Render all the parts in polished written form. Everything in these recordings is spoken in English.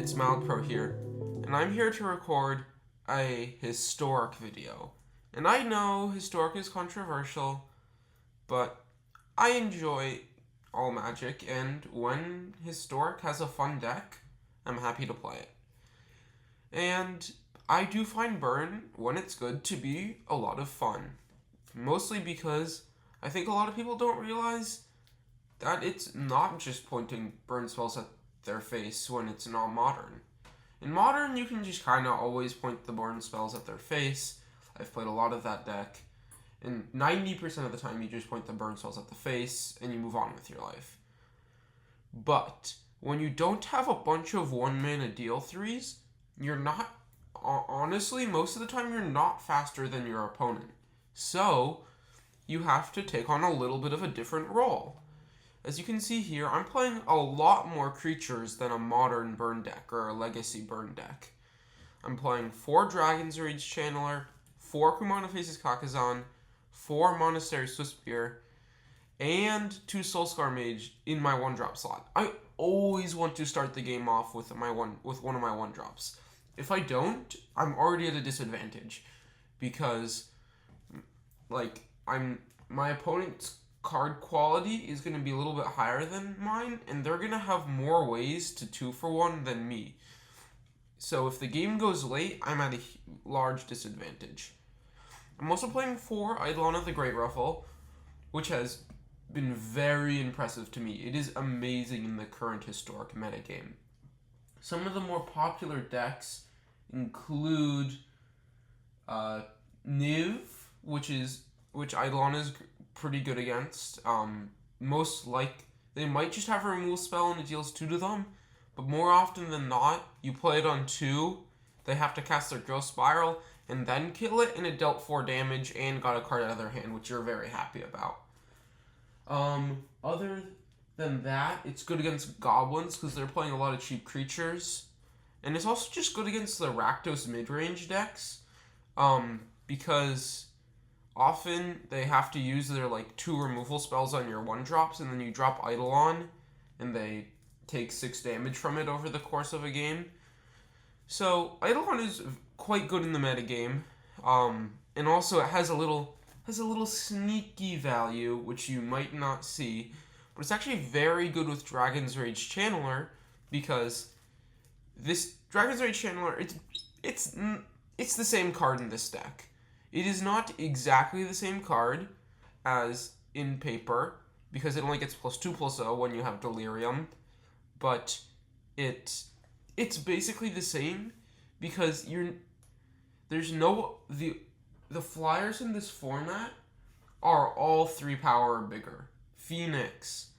it's MaldPro here, and I'm here to record a historic video. And I know historic is controversial, but I enjoy all Magic, and when historic has a fun deck, I'm happy to play it. And I do find burn, when it's good, to be a lot of fun. Mostly because I think a lot of people don't realize that it's not just pointing burn spells at their face when it's not modern. In modern, you can just kind of always point the burn spells at their face. I've played a lot of that deck. And 90% of the time, you just point the burn spells at the face, and you move on with your life. But when you don't have a bunch of 1-mana deal 3s, you're not, honestly, most of the time, you're not faster than your opponent. So, you have to take on a little bit of a different role. As you can see here, I'm playing a lot more creatures than a modern burn deck or a legacy burn deck. I'm playing 4 Dragon's Rage Channeler, 4 Kumano Faces Kakkazan, 4 Monastery Swiftspear, and 2 Soul-Scar Mage in my 1-drop slot. I always want to start the game off with one of my 1-drops. If I don't, I'm already at a disadvantage because my opponent's card quality is going to be a little bit higher than mine, and they're going to have more ways to 2-for-1 than me. So if the game goes late, I'm at a large disadvantage. I'm also playing 4 Eidolon of the Great Revel, which has been very impressive to me. It is amazing in the current historic metagame. Some of the more popular decks include Niv, which Eidolon is pretty good against. They might just have a removal spell and it deals 2 to them, but more often than not, you play it on 2, they have to cast their Ghost Spiral, and then kill it, and it dealt 4 damage and got a card out of their hand, which you're very happy about. Other than that, it's good against Goblins, because they're playing a lot of cheap creatures, and it's also just good against the Rakdos mid-range decks, because often they have to use their 2 removal spells on your 1-drops, and then you drop Eidolon, and they take 6 damage from it over the course of a game. So Eidolon is quite good in the metagame, and also it has a little sneaky value, which you might not see, but it's actually very good with Dragon's Rage Channeler, because this Dragon's Rage Channeler, it's the same card in this deck. It is not exactly the same card as in paper, because it only gets +2/+0 when you have Delirium, but it's basically the same, because the flyers in this format are all 3 power or bigger. Phoenix,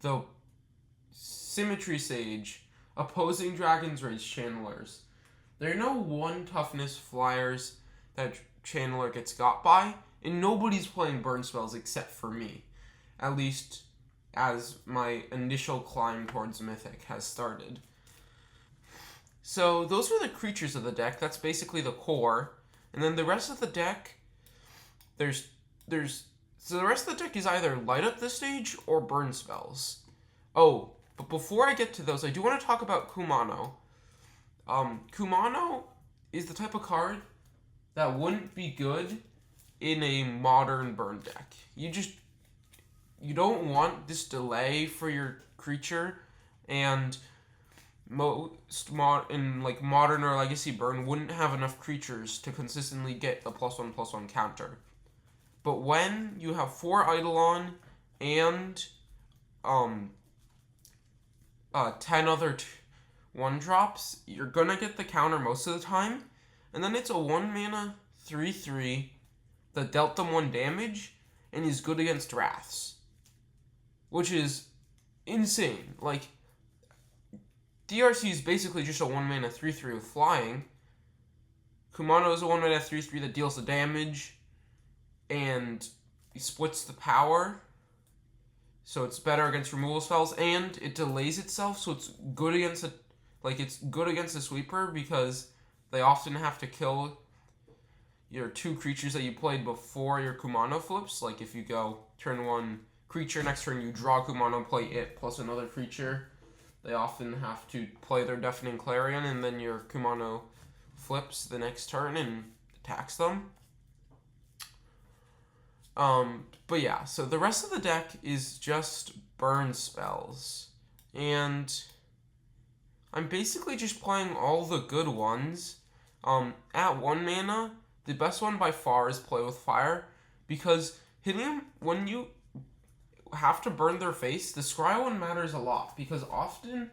the Symmetry Sage, opposing Dragon's Rage Channelers. There are no 1 toughness flyers that Channeler gets got by, and nobody's playing burn spells except for me. At least as my initial climb towards Mythic has started. So those are the creatures of the deck. That's basically the core. And then the rest of the deck, the rest of the deck is either light up the stage or burn spells. Oh, but before I get to those, I do want to talk about Kumano. Kumano is the type of card that wouldn't be good in a modern burn deck. You don't want this delay for your creature, and modern or legacy burn wouldn't have enough creatures to consistently get a +1/+1 counter. But when you have 4 Eidolon and 10 other 1-drops, you're gonna get the counter most of the time, and then it's a 1-mana 3/3 that dealt them 1 damage and is good against Wraths, which is insane. DRC is basically just a 1-mana 3/3 with flying. Kumano is a 1-mana 3/3 that deals the damage and splits the power, so it's better against removal spells, and it delays itself, so it's good against a sweeper, because they often have to kill your 2 creatures that you played before your Kumano flips. If you go turn 1 creature, next turn you draw Kumano, play it plus another creature. they often have to play their Deafening Clarion, and then your Kumano flips the next turn and attacks them. But yeah, so the rest of the deck is just burn spells. And I'm basically just playing all the good ones. At 1 mana, the best one by far is Play with Fire, because hitting them when you have to burn their face, the scry one matters a lot, because often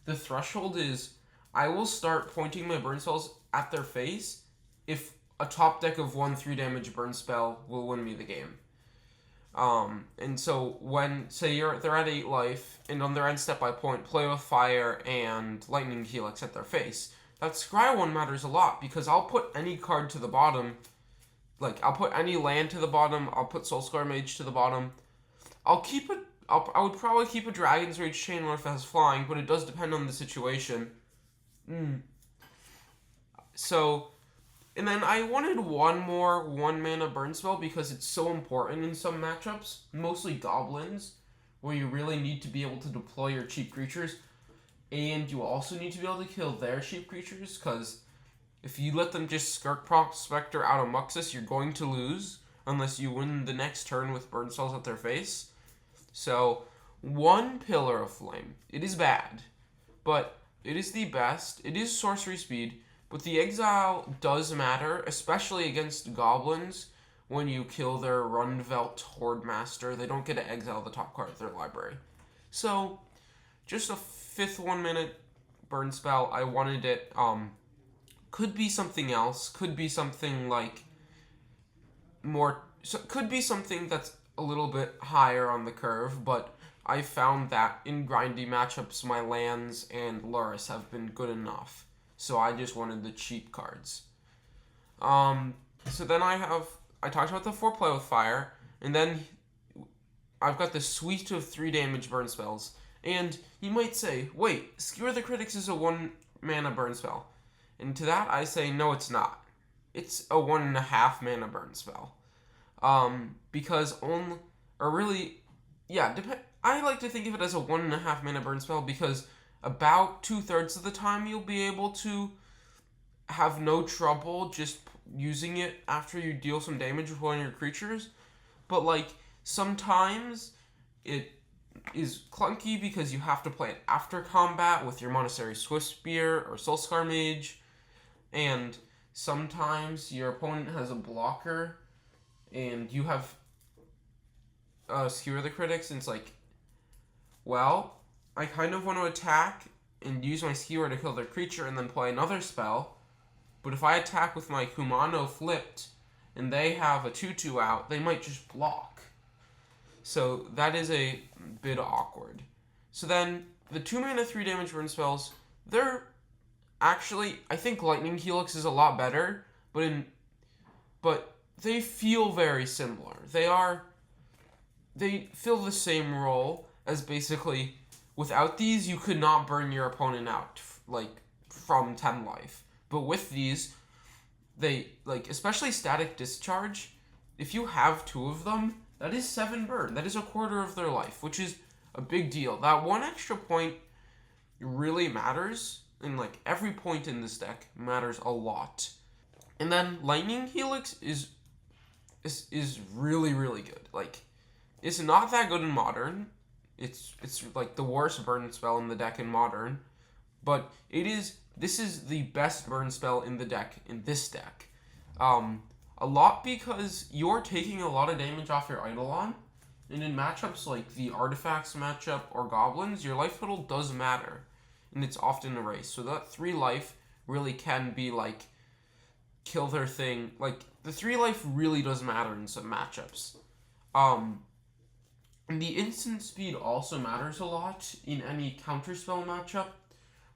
the threshold is I will start pointing my burn spells at their face if a top deck of 1/3 damage burn spell will win me the game. And so when, say they're at 8 life, and on their end step I point Play with Fire and Lightning Helix at their face, that scry one matters a lot, because I'll put any card to the bottom, like I'll put any land to the bottom, I'll put Soul-Scar Mage to the bottom. I would probably keep a Dragon's Rage Chain if it has flying, but it does depend on the situation. So, and then I wanted one more 1 mana burn spell because it's so important in some matchups, mostly goblins, where you really need to be able to deploy your cheap creatures, and you also need to be able to kill their cheap creatures, because if you let them just Skirk Prospector out of Muxus, you're going to lose, unless you win the next turn with burn spells at their face. So, 1 Pillar of Flame. It is bad, but it is the best. It is sorcery speed, but the exile does matter, especially against goblins. When you kill their Rundvelt Horde Master, they don't get to exile the top card of their library. So, just a 5th 1 minute burn spell. I wanted it, could be something else, could be something like could be something that's a little bit higher on the curve, but I found that in grindy matchups, my lands and Lurrus have been good enough. So I just wanted the cheap cards. So then I talked about the 4 Play with Fire, and then I've got this suite of 3 damage burn spells. And you might say, wait, Skewer the Critics is a 1 mana burn spell. And to that I say, no, it's not. It's a 1.5 mana burn spell. Because I like to think of it as a 1.5 mana burn spell, because about 2/3 of the time you'll be able to have no trouble just using it after you deal some damage with one of your creatures. But like, sometimes it is clunky because you have to play it after combat with your Monastery Swiftspear or Soul-Scar Mage, and sometimes your opponent has a blocker and you have Skewer the Critics, and it's like, well, I kind of want to attack and use my Skewer to kill their creature and then play another spell, but if I attack with my Kumano flipped and they have a 2/2 out, they might just block. So that is a bit awkward. So then, the 2 mana 3 damage burn spells, they're actually, I think Lightning Helix is a lot better, but they feel very similar. They fill the same role as basically, without these, you could not burn your opponent out, like, from 10 life. But with these, they, like, especially Static Discharge, if you have 2 of them, that is 7 burn. That is a quarter of their life, which is a big deal. That 1 extra point really matters, and, like, every point in this deck matters a lot. And then Lightning Helix is really, really good. Like, it's not that good in Modern. It's like the worst burn spell in the deck in Modern, but this is the best burn spell in the deck, in this deck. A lot because you're taking a lot of damage off your Eidolon, and in matchups like the Artifacts matchup or Goblins, your life total does matter, and it's often erased. So that 3 life really can be like, kill their thing. Like, the 3 life really does matter in some matchups. And the instant speed also matters a lot in any counterspell matchup,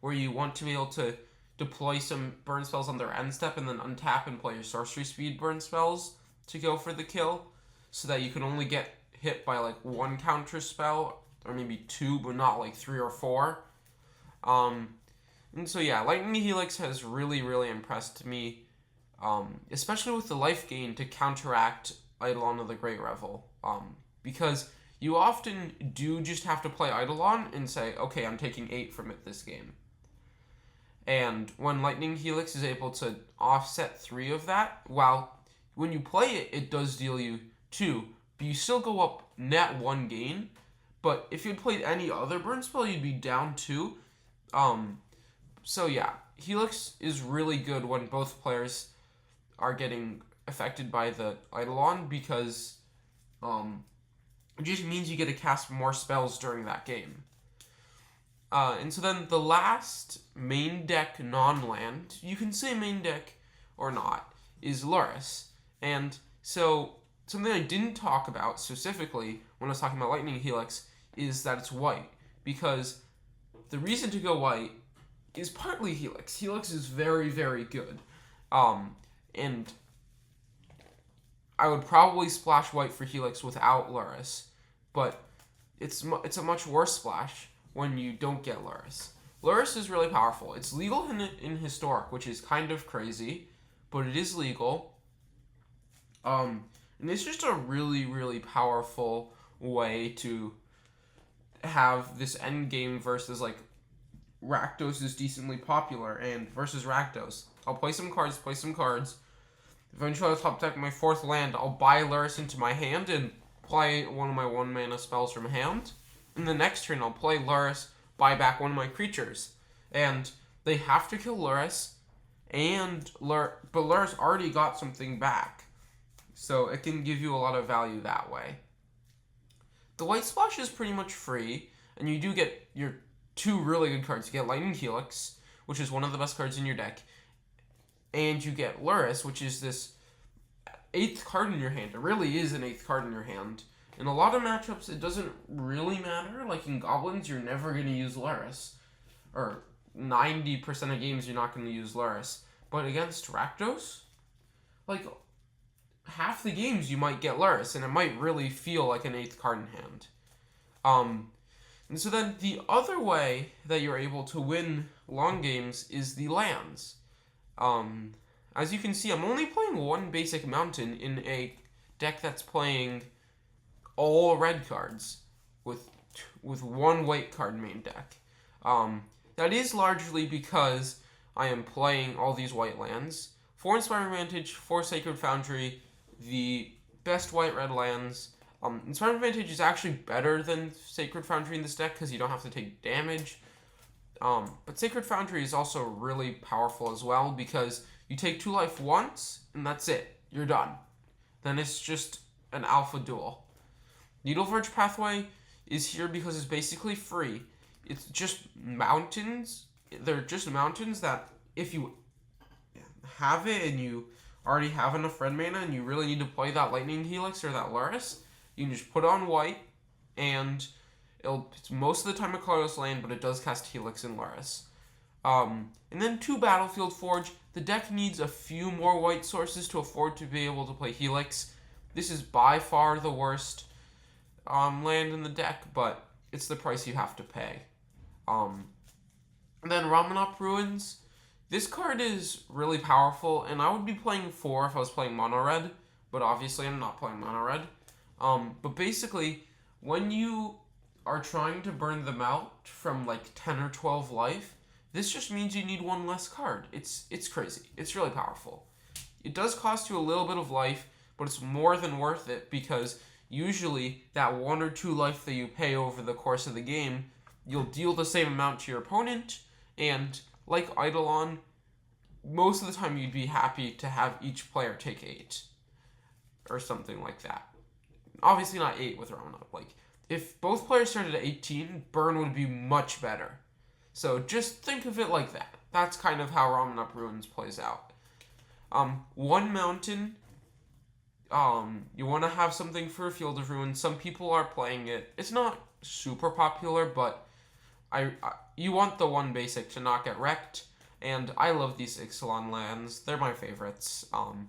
where you want to be able to deploy some burn spells on their end step and then untap and play your sorcery speed burn spells to go for the kill, so that you can only get hit by like 1 counter spell, or maybe 2, but not like 3 or 4. And so yeah, Lightning Helix has really, really impressed me, especially with the life gain to counteract Eidolon of the Great Revel, because you often do just have to play Eidolon and say, okay, I'm taking 8 from it this game. And when Lightning Helix is able to offset 3 of that, while when you play it, it does deal you 2, but you still go up net 1 gain. But if you'd played any other burn spell, you'd be down 2. So yeah, Helix is really good when both players are getting affected by the Eidolon, because it just means you get to cast more spells during that game. And so then the last main deck non-land, you can say main deck or not, is Lurrus. And so something I didn't talk about specifically when I was talking about Lightning Helix is that it's white, because the reason to go white is partly Helix. Helix is very, very good. And I would probably splash white for Helix without Lurrus, but it's a much worse splash when you don't get Lurrus. Lurrus is really powerful. It's legal in Historic, which is kind of crazy, but it is legal. And it's just a really, really powerful way to have this end game versus, like, Rakdos is decently popular, and versus Rakdos. I'll play some cards. Eventually I'll top deck my 4th land. I'll buy Lurrus into my hand and play one of my 1-mana spells from hand. In the next turn, I'll play Lurrus, buy back one of my creatures. And they have to kill Lurrus, but Lurrus already got something back. So it can give you a lot of value that way. The white splash is pretty much free, and you do get your 2 really good cards. You get Lightning Helix, which is one of the best cards in your deck, and you get Lurrus, which is this 8th card in your hand. It really is an 8th card in your hand. In a lot of matchups, it doesn't really matter. Like in Goblins, you're never going to use Lurrus. Or 90% of games, you're not going to use Lurrus. But against Rakdos, like, half the games you might get Lurrus, and it might really feel like an 8th card in hand. And so then the other way that you're able to win long games is the lands. As you can see, I'm only playing 1 basic mountain in a deck that's playing all red cards with 1 white card main deck. That is largely because I am playing all these white lands. 4 Inspiring Vantage, 4 Sacred Foundry, the best white-red lands. Inspiring Vantage is actually better than Sacred Foundry in this deck because you don't have to take damage. But Sacred Foundry is also really powerful as well because you take 2 life once, and that's it. You're done. Then it's just an alpha duel. Needleverge Pathway is here because it's basically free. It's just mountains. They're just mountains that if you have it and you already have enough red mana and you really need to play that Lightning Helix or that Lurrus, you can just put on white, and it's most of the time a colorless land, but it does cast Helix and Lurrus. And then 2 Battlefield Forge. The deck needs a few more white sources to afford to be able to play Helix. This is by far the worst land in the deck, but it's the price you have to pay. And then Ramunap Ruins. This card is really powerful, and I would be playing 4 if I was playing mono red, but obviously I'm not playing mono red. But basically, when you are trying to burn them out from like 10 or 12 life, this just means you need 1 less card. It's crazy. It's really powerful. It does cost you a little bit of life, but it's more than worth it because usually that 1 or 2 life that you pay over the course of the game, you'll deal the same amount to your opponent, and like Eidolon, most of the time you'd be happy to have each player take 8 or something like that. Obviously not 8 with Ramunap. Like, if both players started at 18, burn would be much better. So just think of it like that. That's kind of how Ramunap Ruins plays out. 1 mountain, you want to have something for a Field of Ruins. Some people are playing it. It's not super popular, but you want the 1 basic to not get wrecked. And I love these Ixalan lands. They're my favorites. And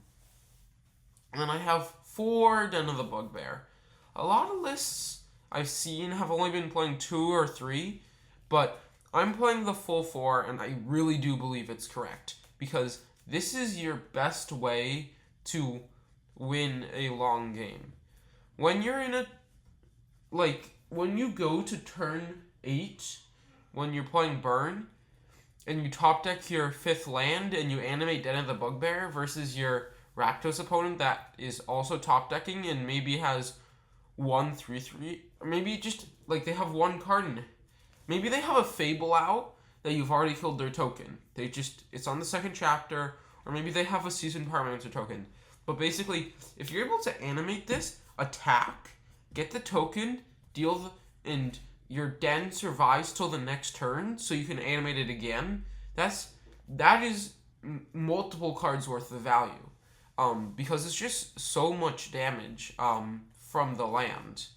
then I have 4 Den of the Bugbear. A lot of lists I've seen have only been playing 2 or 3, but I'm playing the full 4, and I really do believe it's correct, because this is your best way to win a long game. When you're in a like, when you go to turn 8, when you're playing Burn, and you top deck your 5th land, and you animate Den of the Bugbear versus your Rakdos opponent that is also top decking and maybe has 1/3/3, or maybe just, like, they have one card in it. Maybe they have a Fable out that you've already killed their token. It's on the 2nd chapter, or maybe they have a Seasoned Pyromancer token. But basically, if you're able to animate this, attack, get the token, and your Den survives till the next turn, so you can animate it again, that is multiple cards worth of value. Because it's just so much damage from the land.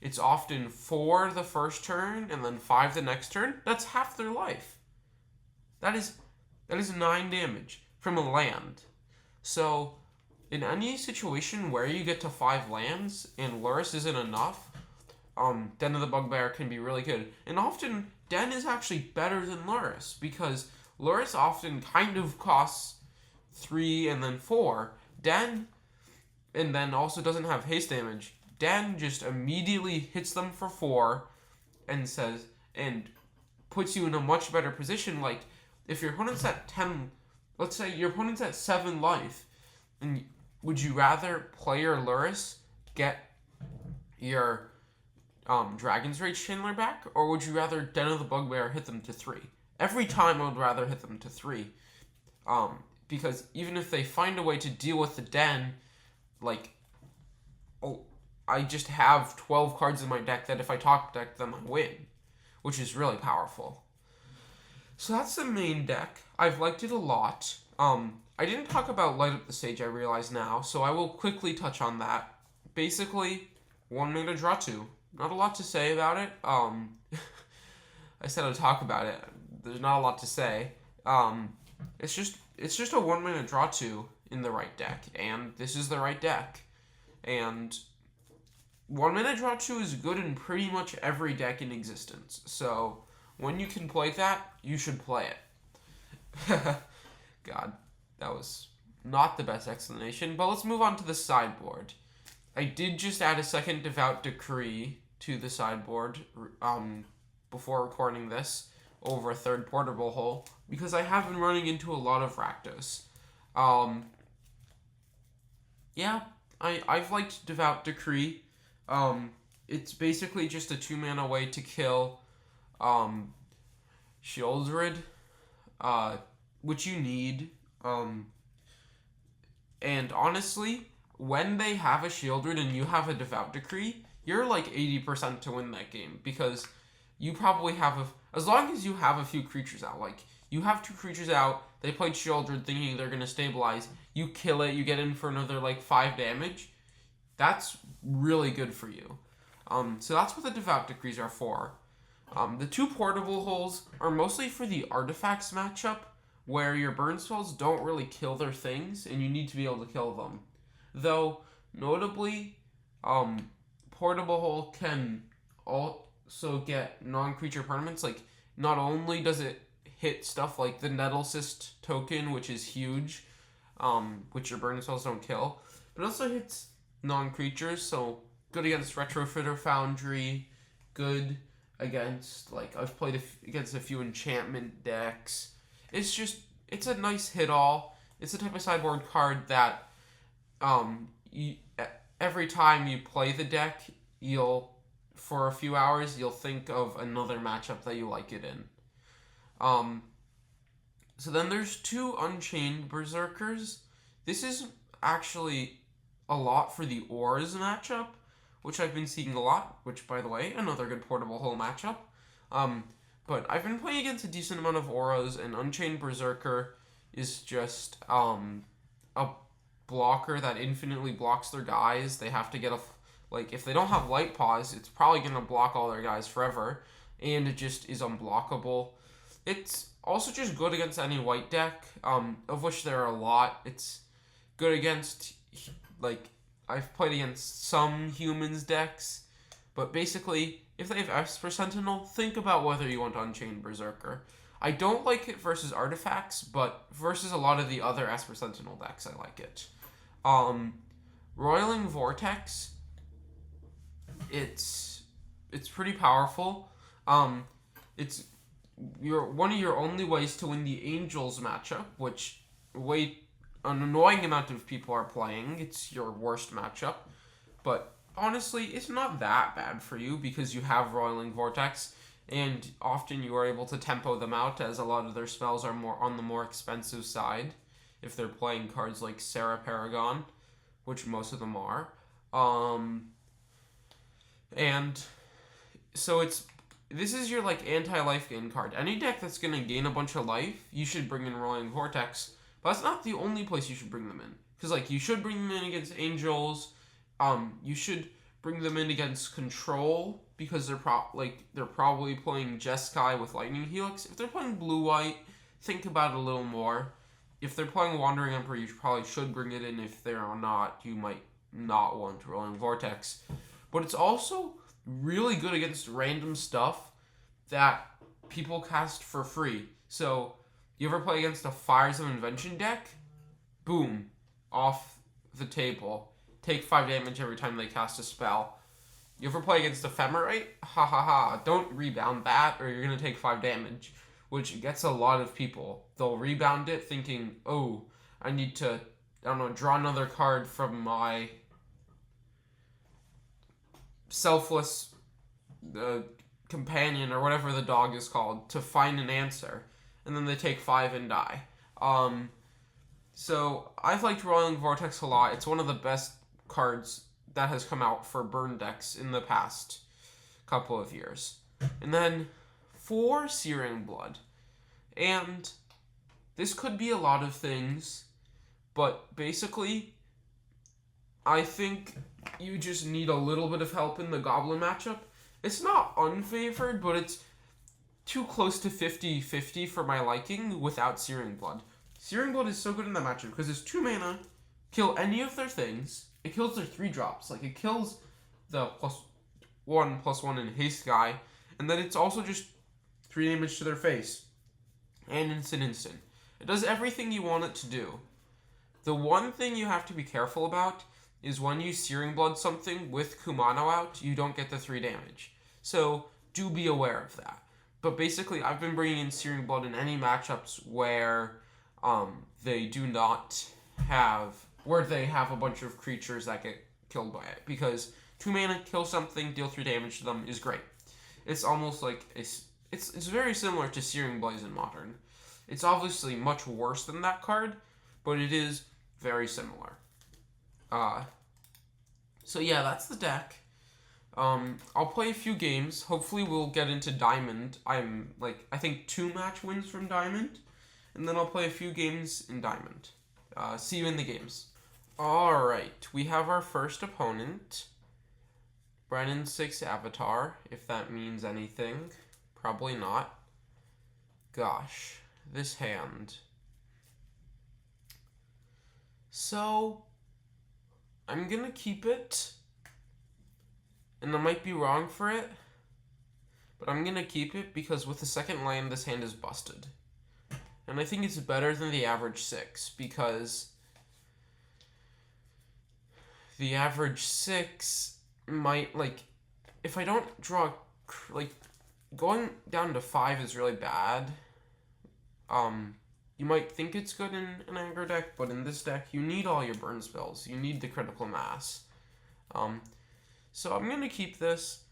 It's often 4 the first turn, and then 5 the next turn. That's half their life. That is 9 damage from a land. So, in any situation where you get to 5 lands, and Lurrus isn't enough, Den of the Bugbear can be really good. And often, Den is actually better than Lurrus, because Lurrus often kind of costs 3 and then 4. Den, and then also doesn't have haste damage. Den just immediately hits them for 4 and puts you in a much better position. Like, if your opponent's at 10, let's say your opponent's at 7 life, and would you rather play your Lurrus, get your Dragon's Rage Chandler back, or would you rather Den of the Bugbear hit them to 3? Every time I would rather hit them to 3. Because even if they find a way to deal with the Den, like, I just have 12 cards in my deck that if I top deck them, I win, which is really powerful. So that's the main deck. I've liked it a lot. I didn't talk about Light Up the Stage, I realize now, so I will quickly touch on that. Basically, 1 mana draw 2. Not a lot to say about it. I said I'd talk about it. There's not a lot to say. It's just a 1 mana draw 2 in the right deck, and this is the right deck. And 1 mana draw 2 is good in pretty much every deck in existence. So when you can play that, you should play it. God, that was not the best explanation, but let's move on to the sideboard. I did just add a second Devout Decree to the sideboard before recording this over a 3rd portable hole, because I have been running into a lot of Rakdos. Yeah, I've liked Devout Decree. It's basically just a 2 mana way to kill Sheoldred, which you need. And honestly, when they have a Sheoldred and you have a Devout Decree, you're like 80% to win that game, because you probably have as long as you have a few creatures out, like you have 2 creatures out, they played Sheoldred thinking they're gonna stabilize, you kill it, you get in for another like 5 damage. That's really good for you. So that's what the Devout Decrees are for. The 2 portable holes are mostly for the artifacts matchup, where your burn spells don't really kill their things, and you need to be able to kill them. Though, notably, portable hole can also get non-creature permanents. Like, not only does it hit stuff like the Nettle Cyst token, which is huge, which your burn spells don't kill, but it also hits non-creatures, so good against Retrofitter Foundry, good against, like, I've played against a few enchantment decks. It's a nice hit-all. It's the type of sideboard card that every time you play the deck, for a few hours, you'll think of another matchup that you like it in. So then there's 2 Unchained Berserkers. This is actually a lot for the Auras matchup, which I've been seeing a lot, which, by the way, another good portable hole matchup. But I've been playing against a decent amount of Auras, and Unchained Berserker is just a blocker that infinitely blocks their guys. They have to get if they don't have Light Paws, it's probably going to block all their guys forever, and it just is unblockable. It's also just good against any white deck, of which there are a lot. It's good against, I've played against some humans decks, but basically, if they have Esper Sentinel, think about whether you want Unchained Berserker. I don't like it versus artifacts, but versus a lot of the other Esper Sentinel decks, I like it. Roiling Vortex, it's it's pretty powerful. It's one of your only ways to win the Angels matchup, which an annoying amount of people are playing. It's your worst matchup, but honestly, it's not that bad for you because you have Roiling Vortex, and often you are able to tempo them out as a lot of their spells are more on the more expensive side if they're playing cards like Sarah Paragon, which most of them are. And so this is your like anti-life gain card. Any deck that's gonna gain a bunch of life, you should bring in Roiling Vortex. But that's not the only place you should bring them in. Because like you should bring them in against Angels. You should bring them in against Control because they're probably playing Jeskai with Lightning Helix. If they're playing blue-white, think about it a little more. If they're playing Wandering Emperor, you probably should bring it in. If they're not, you might not want Roiling Vortex. But it's also really good against random stuff that people cast for free. So, you ever play against a Fires of Invention deck? Boom. Off the table. Take 5 damage every time they cast a spell. You ever play against Ephemerate? Ha ha ha. Don't rebound that or you're going to take 5 damage. Which gets a lot of people. They'll rebound it thinking, oh, I need to, draw another card from my selfless companion or whatever the dog is called to find an answer. And then they take 5 and die. So I've liked Roiling Vortex a lot. It's one of the best cards that has come out for burn decks in the past couple of years. And then for Searing Blood. And this could be a lot of things, but basically, I think you just need a little bit of help in the Goblin matchup. It's not unfavored, but it's too close to 50-50 for my liking without Searing Blood. Searing Blood is so good in that matchup because it's 2 mana, kill any of their things. It kills their 3 drops. Like, it kills the +1/+1 in haste guy, and then it's also just 3 damage to their face. And instant. It does everything you want it to do. The one thing you have to be careful about is when you Searing Blood something with Kumano out, you don't get the 3 damage. So, do be aware of that. But basically, I've been bringing in Searing Blood in any matchups where they have a bunch of creatures that get killed by it. Because 2 mana, kill something, deal 3 damage to them is great. It's almost like it's very similar to Searing Blaze in Modern. It's obviously much worse than that card, but it is very similar. So yeah, that's the deck. I'll play a few games. Hopefully we'll get into Diamond. I think 2 match wins from Diamond. And then I'll play a few games in Diamond. See you in the games. Alright, we have our first opponent. Brennan 6 Avatar, if that means anything. Probably not. Gosh, this hand. So, I'm gonna keep it. And I might be wrong for it. But I'm gonna keep it because with the second land, this hand is busted. And I think it's better than the average 6 because the average 6 might, if I don't draw, going down to 5 is really bad. You might think it's good in an aggro deck, but in this deck, you need all your burn spells. You need the critical mass. So I'm going to keep this.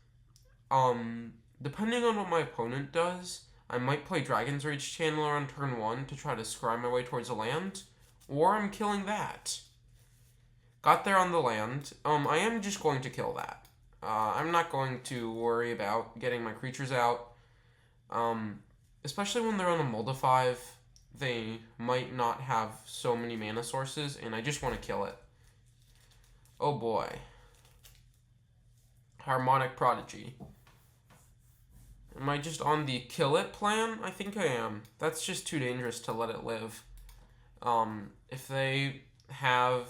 Depending on what my opponent does, I might play Dragon's Rage Channeler on turn 1 to try to scry my way towards a land, or I'm killing that. Got there on the land. I am just going to kill that. I'm not going to worry about getting my creatures out. Especially when they're on a Molda 5, they might not have so many mana sources, and I just want to kill it. Oh boy. Harmonic Prodigy. Am I just on the kill it plan? I think I am. That's just too dangerous to let it live. If they have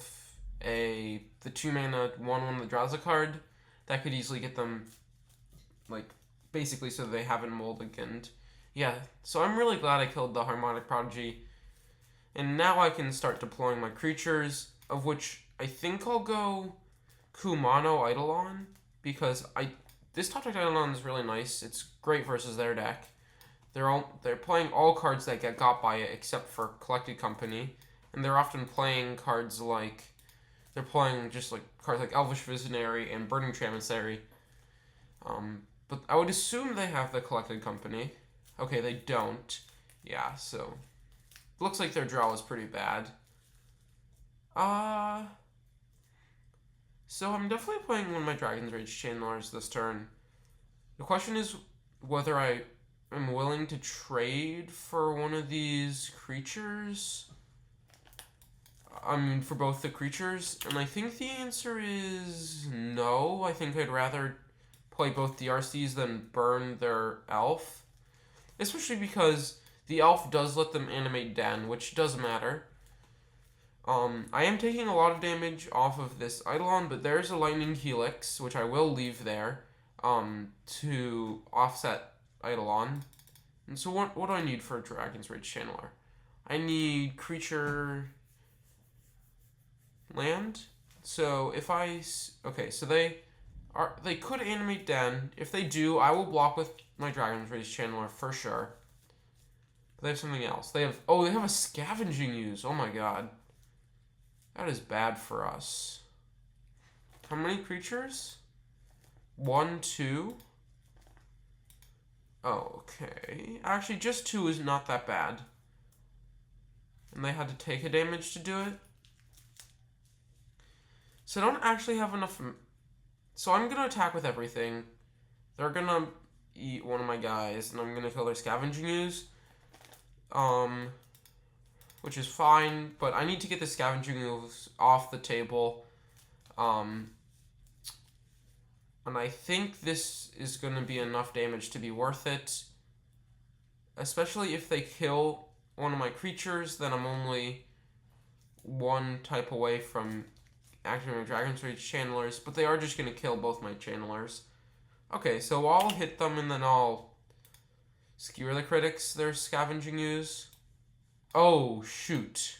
the 2 mana 1/1 that draws a card, that could easily get them, basically so they haven't mulliganed. Yeah, so I'm really glad I killed the Harmonic Prodigy. And now I can start deploying my creatures, of which I think I'll go Kumano Eidolon, because I this top deck Eidolon is really nice. It's great versus their deck. They're playing all cards that get got by it except for Collected Company, and they're often playing cards like they're playing just like cards like Elvish Visionary and Burning Emissary. But I would assume they have the Collected Company. Okay, they don't. Yeah, so looks like their draw is pretty bad. So I'm definitely playing one of my Dragon's Rage Channelers this turn. The question is whether I am willing to trade for one of these creatures. I mean, for both the creatures, and I think the answer is no. I think I'd rather play both DRCs than burn their elf. Especially because the elf does let them animate Den, which does matter. I am taking a lot of damage off of this Eidolon, but there's a Lightning Helix, which I will leave there, to offset Eidolon. And so what do I need for a Dragon's Rage Channeler? I need creature land. So if okay, so they could animate Den. If they do, I will block with my Dragon's Rage Channeler for sure. But they have something else. They have a Scavenging Ooze. Oh my god. That is bad for us. How many creatures? 1, 2. Oh, okay. Actually, just 2 is not that bad. And they had to take a damage to do it. So I don't actually have enough. So I'm going to attack with everything. They're going to eat one of my guys, and I'm going to kill their Scavenging Ooze. Which is fine, but I need to get the Scavenging Ooze off the table. And I think this is going to be enough damage to be worth it. Especially if they kill one of my creatures, then I'm only one type away from activating my Dragon's Rage Channelers, but they are just going to kill both my Channelers. Okay, so I'll hit them and then I'll Skewer the Critics, their Scavenging Ooze. Oh, shoot.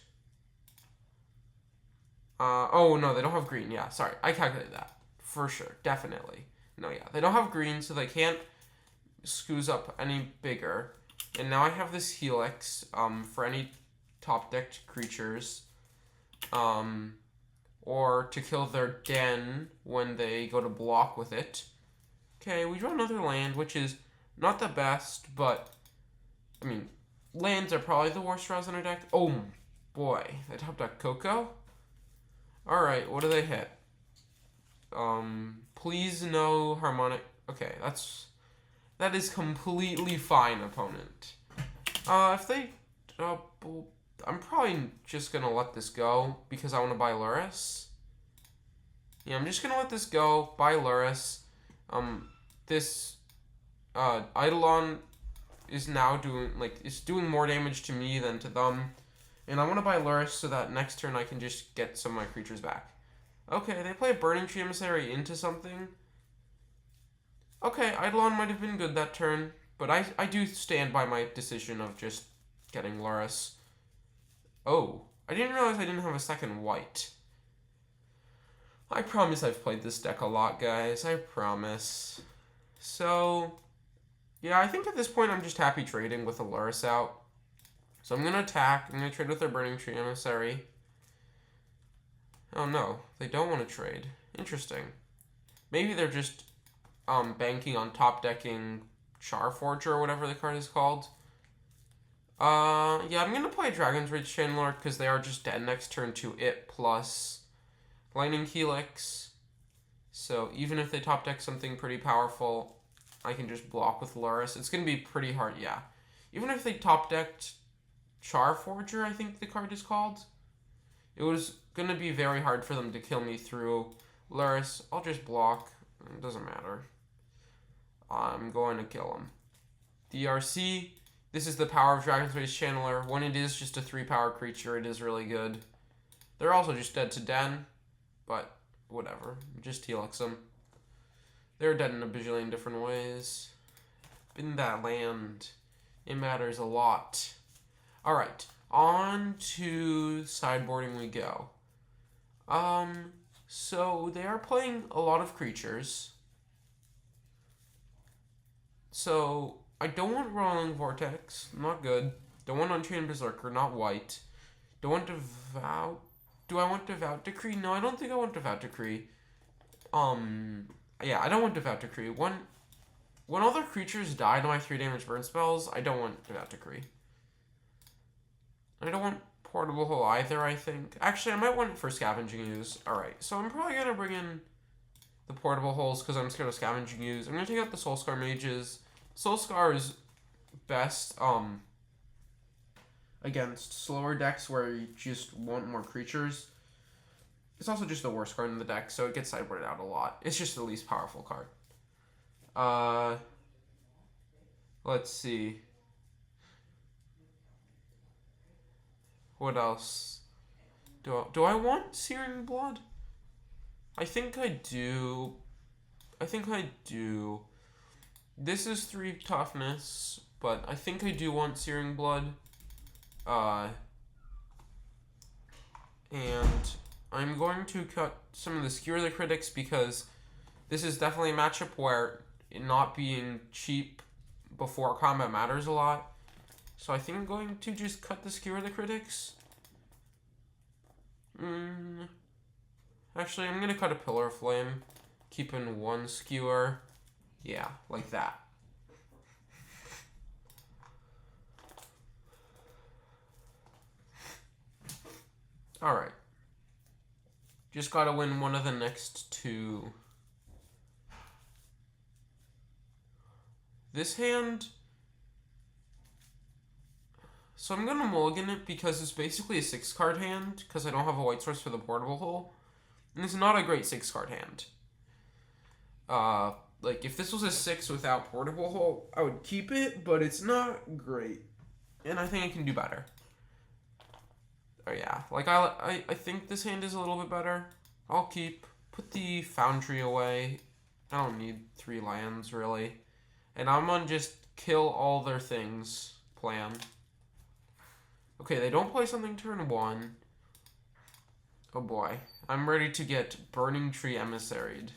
Oh, no, they don't have green. Yeah, sorry. I calculated that. For sure. Definitely. No, yeah. They don't have green, so they can't scoos up any bigger. And now I have this Helix, for any top-decked creatures. Or to kill their Den when they go to block with it. Okay, we draw another land, which is not the best, but, I mean, lands are probably the worst draws in our deck. Oh, boy. They top deck Coco? Alright, what do they hit? Please no harmonic. Okay, that is completely fine, opponent. If they double, I'm probably just gonna let this go because I want to buy Lurrus. Yeah, I'm just gonna let this go, buy Lurrus. This Eidolon is now doing more damage to me than to them. And I want to buy Lurrus so that next turn I can just get some of my creatures back. Okay, they play a Burning Emissary into something. Okay, Eidolon might have been good that turn, but I do stand by my decision of just getting Lurrus. Oh, I didn't realize I didn't have a second white. I promise I've played this deck a lot, guys. I promise. So, yeah, I think at this point I'm just happy trading with a Lurrus out. So I'm going to attack. I'm going to trade with their Burning Emissary. Oh no, they don't want to trade. Interesting. Maybe they're just banking on top decking Charforger or whatever the card is called. Yeah, I'm going to play Dragon's Rage Channeler because they are just dead next turn to it plus Lightning Helix. So even if they top deck something pretty powerful, I can just block with Lurrus. It's going to be pretty hard, yeah. Even if they top decked Charforger, I think the card is called, it was going to be very hard for them to kill me through Lurrus. I'll just block. It doesn't matter. I'm going to kill him. DRC. This is the power of Dragon's Rage Channeler. When it is just a 3-power creature, it is really good. They're also just dead to Den, but whatever. Just Helix them. They're dead in a bajillion different ways. In that land, it matters a lot. Alright, on to sideboarding we go. So they are playing a lot of creatures. So, I don't want Roiling Vortex. Not good. Don't want Unchained Berserker. Not white. Don't want Devout... Do I want Devout Decree? No, I don't think I want Devout Decree. Yeah, I don't want Devout Decree. When other creatures die to my 3 damage burn spells, I don't want Devout Decree. I don't want Portable Hole either, I think. Actually, I might want it for Scavenging Ooze. Alright, so I'm probably going to bring in the Portable Holes because I'm scared of Scavenging Ooze. I'm going to take out the Soul-Scar Mages. Soul-Scar is best against slower decks where you just want more creatures. It's also just the worst card in the deck, so it gets sideboarded out a lot. It's just the least powerful card. Let's see. What else? Do I want Searing Blood? I think I do. This is 3 toughness, but I think I do want Searing Blood. And I'm going to cut some of the Skewer the Critics because this is definitely a matchup where it not being cheap before combat matters a lot. So I think I'm going to just cut the Skewer the Critics. Actually, I'm going to cut a Pillar of Flame, keeping 1 Skewer. Yeah, like that. Alright. Just gotta win one of the next 2. This hand... So I'm gonna mulligan it because it's basically a 6-card hand, because I don't have a white source for the Portable Hole. And it's not a great 6-card hand. Like, if this was a 6 without Portable Hole, I would keep it, but it's not great. And I think I can do better. Oh yeah, like I think this hand is a little bit better. I'll put the Foundry away. I don't need 3 lands, really. And I'm gonna just kill all their things plan. Okay, they don't play something turn 1. Oh boy. I'm ready to get Burning Tree Emissaried.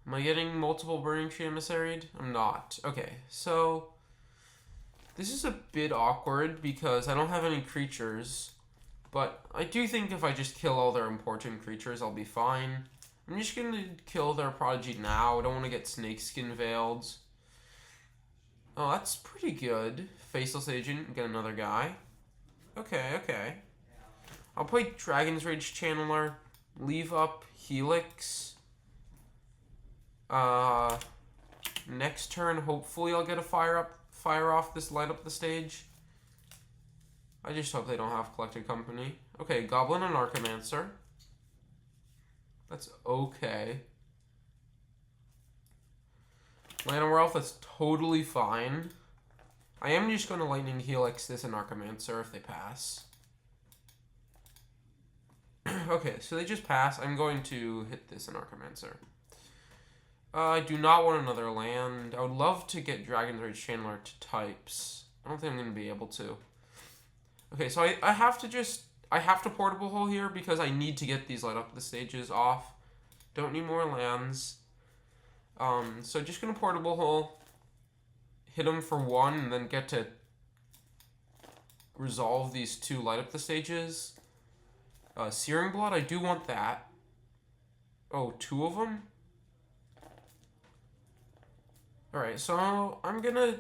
Am I getting multiple Burning Tree Emissaried? I'm not. Okay, so... This is a bit awkward because I don't have any creatures. But I do think if I just kill all their important creatures, I'll be fine. I'm just going to kill their Prodigy now. I don't want to get Snakeskin Veiled. Oh, that's pretty good. Faceless Agent, get another guy. Okay. I'll play Dragon's Rage Channeler, leave up Helix. Next turn, hopefully I'll get a fire off this light up the stage. I just hope they don't have Collected Company. Okay, Goblin and Archimancer. That's okay. Llanowar Elf, that's totally fine. I am just going to Lightning Helix this and Archimancer if they pass. Okay, so they just pass. I'm going to hit this and Archimancer. I do not want another land. I would love to get Dragon's Rage Channeler to types. I don't think I'm going to be able to. Okay, so I have to Portable Hole here because I need to get these light up the stages off. Don't need more lands. So just going to Portable Hole. Hit them for 1 and then get to resolve these 2 light up the stages. Searing Blood, I do want that. Oh, 2 of them? Alright, so I'm gonna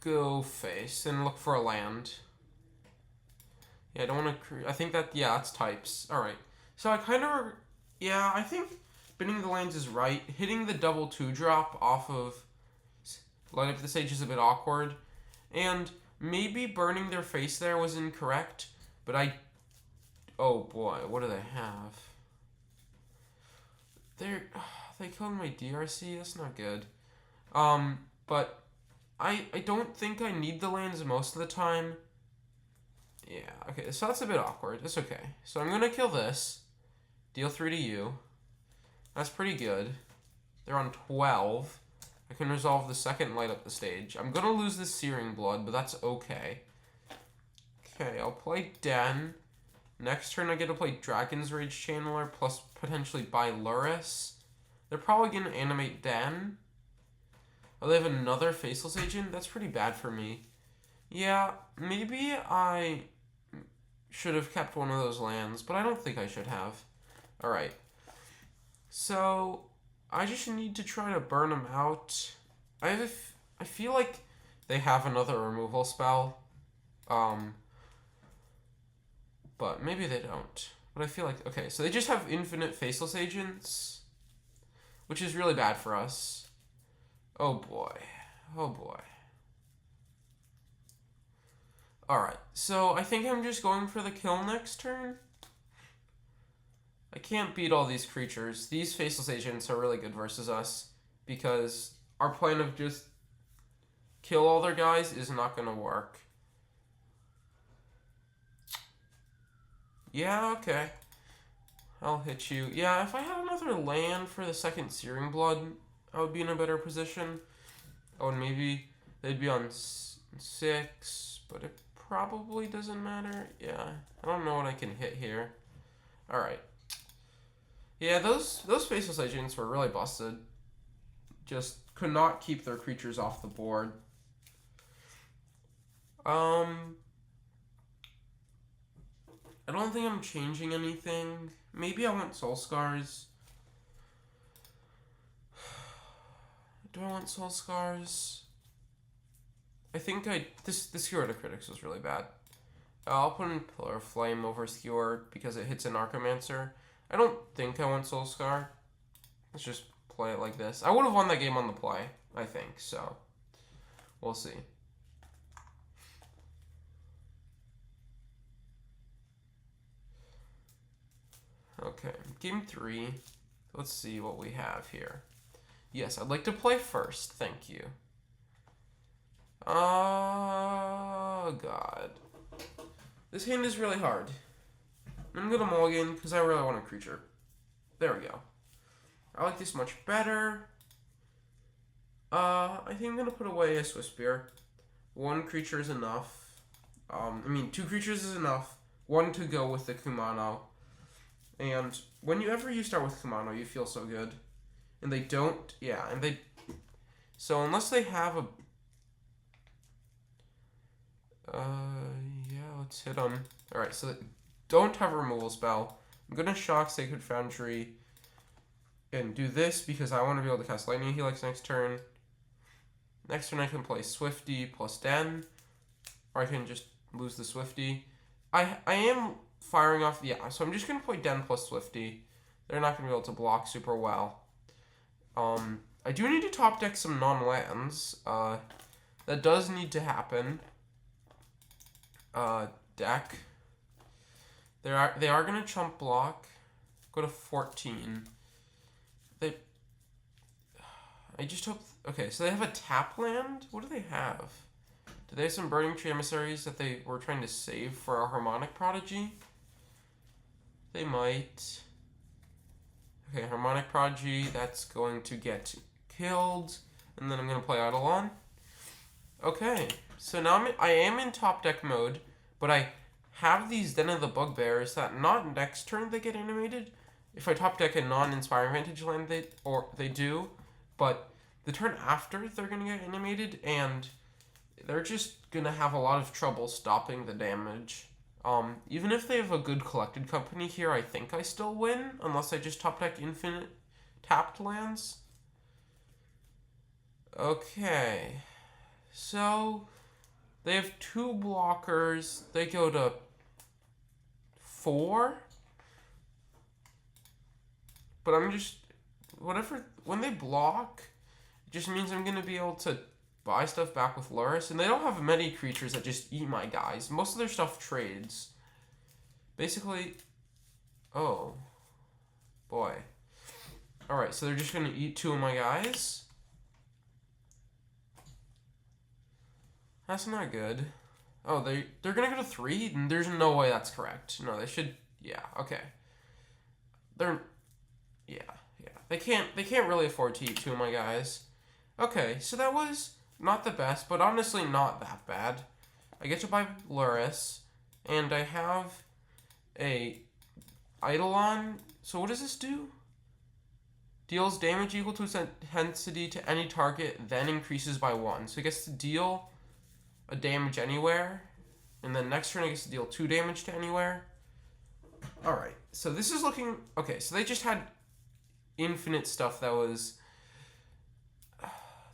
go face and look for a land. Yeah, I don't want to... I think that... Yeah, that's types. Alright. So I kind of... Yeah, I think binning the lands is right. Hitting the double 2-drop off of light up the stage is a bit awkward. And maybe burning their face there was incorrect. But I... Oh boy, what do they have? They killed my DRC? That's not good. But I don't think I need the lands most of the time. Yeah, okay, so that's a bit awkward. It's okay. So I'm gonna kill this. Deal 3 to you. That's pretty good. They're on 12. I can resolve the second light up the stage. I'm gonna lose this Searing Blood, but that's okay. Okay, I'll play Den. Next turn I get to play Dragon's Rage Channeler plus potentially buy Lurrus. They're probably going to animate Dan. Oh, they have another Faceless Agent? That's pretty bad for me. Yeah, maybe I should have kept one of those lands, but I don't think I should have. Alright. So, I just need to try to burn them out. I feel like they have another removal spell. But maybe they don't. But I feel like... Okay, so they just have infinite Faceless Agents, which is really bad for us. Oh boy. Oh boy. Alright, so I think I'm just going for the kill next turn. I can't beat all these creatures. These Faceless Agents are really good versus us, because our plan of just kill all their guys is not going to work. Yeah, okay. I'll hit you. Yeah, if I had another land for the second Searing Blood, I would be in a better position. Oh, and maybe they'd be on 6, but it probably doesn't matter. Yeah, I don't know what I can hit here. Alright. Yeah, those Faceless Agents were really busted. Just could not keep their creatures off the board. I don't think I'm changing anything. Maybe I want Soul-Scars. Do I want Soul-Scars? I think the Skewer the Critics was really bad. I'll put in Pillar of Flame over Skewer because it hits an Archimancer. I don't think I want Soul-Scar. Let's just play it like this. I would have won that game on the play, I think, so we'll see. Okay, game 3. Let's see what we have here. Yes, I'd like to play first. Thank you. Oh, God. This hand is really hard. I'm going to mulligan because I really want a creature. There we go. I like this much better. I think I'm going to put away a Swiftspear. 1 creature is enough. 2 creatures is enough. 1 to go with the Kumano. And whenever you start with Kumano, you feel so good. And they don't, yeah, and they... So unless they have a... yeah, let's hit them. Alright, so they don't have a removal spell. I'm going to shock Sacred Foundry and do this because I want to be able to cast Lightning Helix next turn. Next turn I can play Swifty plus Den, or I can just lose the Swifty. I am firing off, yeah, so I'm just going to play Den plus Swifty. They're not going to be able to block super well. I do need to top deck some non-lands. That does need to happen. Deck. They are going to chump block. Go to 14. I just hope... Okay, so they have a tap land? What do they have? Do they have some Burning Tree Emissaries that they were trying to save for a Harmonic Prodigy? They might. Okay, Harmonic Prodigy, that's going to get killed. And then I'm going to play Eidolon. Okay, so now I am in top deck mode, but I have these Den of the Bugbears that not next turn they get animated. If I top deck a non-Inspiring Vantage land, they do, but the turn after they're going to get animated, and they're just going to have a lot of trouble stopping the damage. Even if they have a good collected company here, I think I still win, unless I just top deck infinite tapped lands. Okay, so they have 2 blockers. They go to 4. But I'm just, whatever, when they block, it just means I'm going to be able to buy stuff back with Lurrus. And they don't have many creatures that just eat my guys. Most of their stuff trades. Basically, oh, boy. Alright, so they're just going to eat 2 of my guys. That's not good. Oh, they're going to go to 3? There's no way that's correct. No, they should, yeah, okay. Yeah. They can't really afford to eat 2 of my guys. Okay, so that was not the best, but honestly not that bad. I get to buy Lurrus, and I have a Eidolon. So what does this do? Deals damage equal to its intensity to any target, then increases by 1. So it gets to deal a damage anywhere, and then next turn it gets to deal 2 damage to anywhere. Alright, so this is looking... Okay, so they just had infinite stuff that was...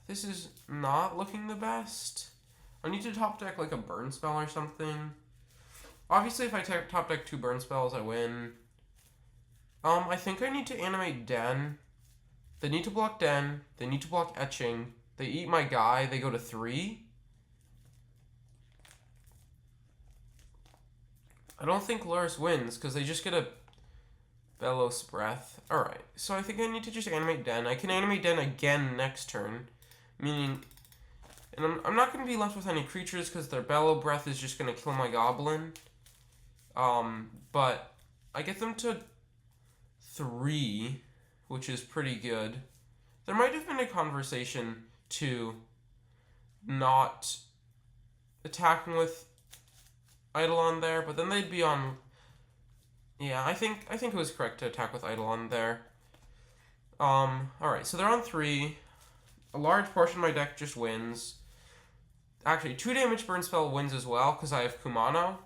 This is not looking the best. I need to top deck like a burn spell or something. Obviously, if I top deck 2 burn spells, I win. I think I need to animate Den. They need to block Den. They need to block Etching. They eat my guy. They go to 3. I don't think Lurrus wins because they just get a Bellows Breath. Alright, so I think I need to just animate Den. I can animate Den again next turn. Meaning... And I'm not going to be left with any creatures because their Bellow Breath is just going to kill my Goblin. But I get them to 3, which is pretty good. There might have been a conversation to not attacking with Eidolon there, but then they'd be on... Yeah, I think it was correct to attack with Eidolon there. Alright, so they're on 3. A large portion of my deck just wins. Actually, 2 damage burn spell wins as well, because I have Kumano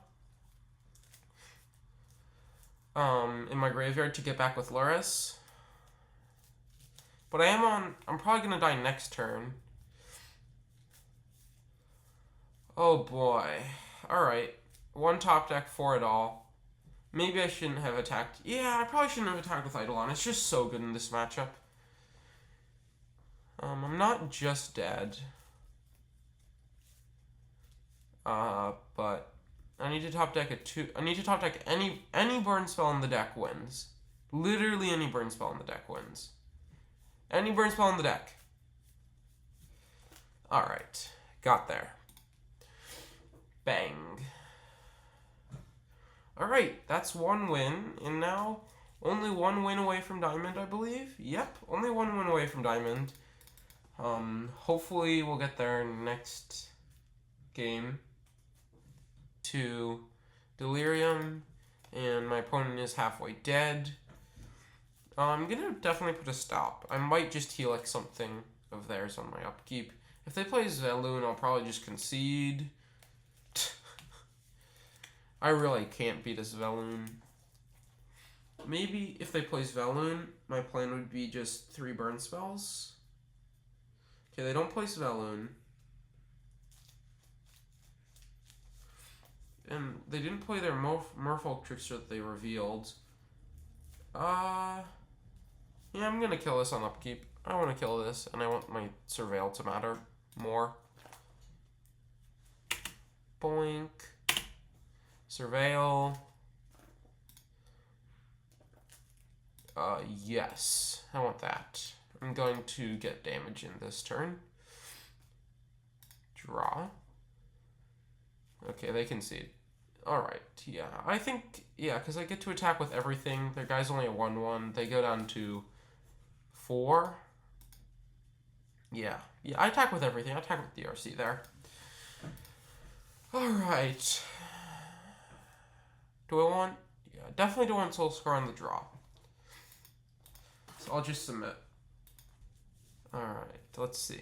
in my graveyard to get back with Lurrus. But I'm probably going to die next turn. Oh boy. Alright. 1 top deck for it all. Maybe I shouldn't have attacked. Yeah, I probably shouldn't have attacked with Eidolon. It's just so good in this matchup. I'm not just dead. But I need to top deck a 2. I need to top deck any burn spell in the deck wins. Literally any burn spell in the deck wins. Any burn spell in the deck. Alright. Got there. Bang. Alright, that's 1 win, and now only 1 win away from Diamond, I believe. Yep, only 1 win away from Diamond. Hopefully we'll get there next game to Delirium, and my opponent is halfway dead. I'm gonna definitely put a stop. I might just helix something of theirs on my upkeep. If they play Zeloon, I'll probably just concede. I really can't beat a Sveloon. Maybe if they play Sveloon, my plan would be just 3 burn spells. Okay, they don't play Sveloon. And they didn't play their Merfolk Trickster that they revealed. Yeah, I'm gonna kill this on upkeep. I want to kill this, and I want my Surveil to matter more. Boink. Surveil. Yes. I want that. I'm going to get damage in this turn. Draw. Okay, they concede. Alright, yeah. I think, yeah, because I get to attack with everything. Their guy's only a 1/1. They go down to 4. Yeah. Yeah, I attack with everything. I attack with DRC there. Alright. Do I want... Yeah, definitely don't want Soul-Scar on the draw. So I'll just submit. Alright, let's see.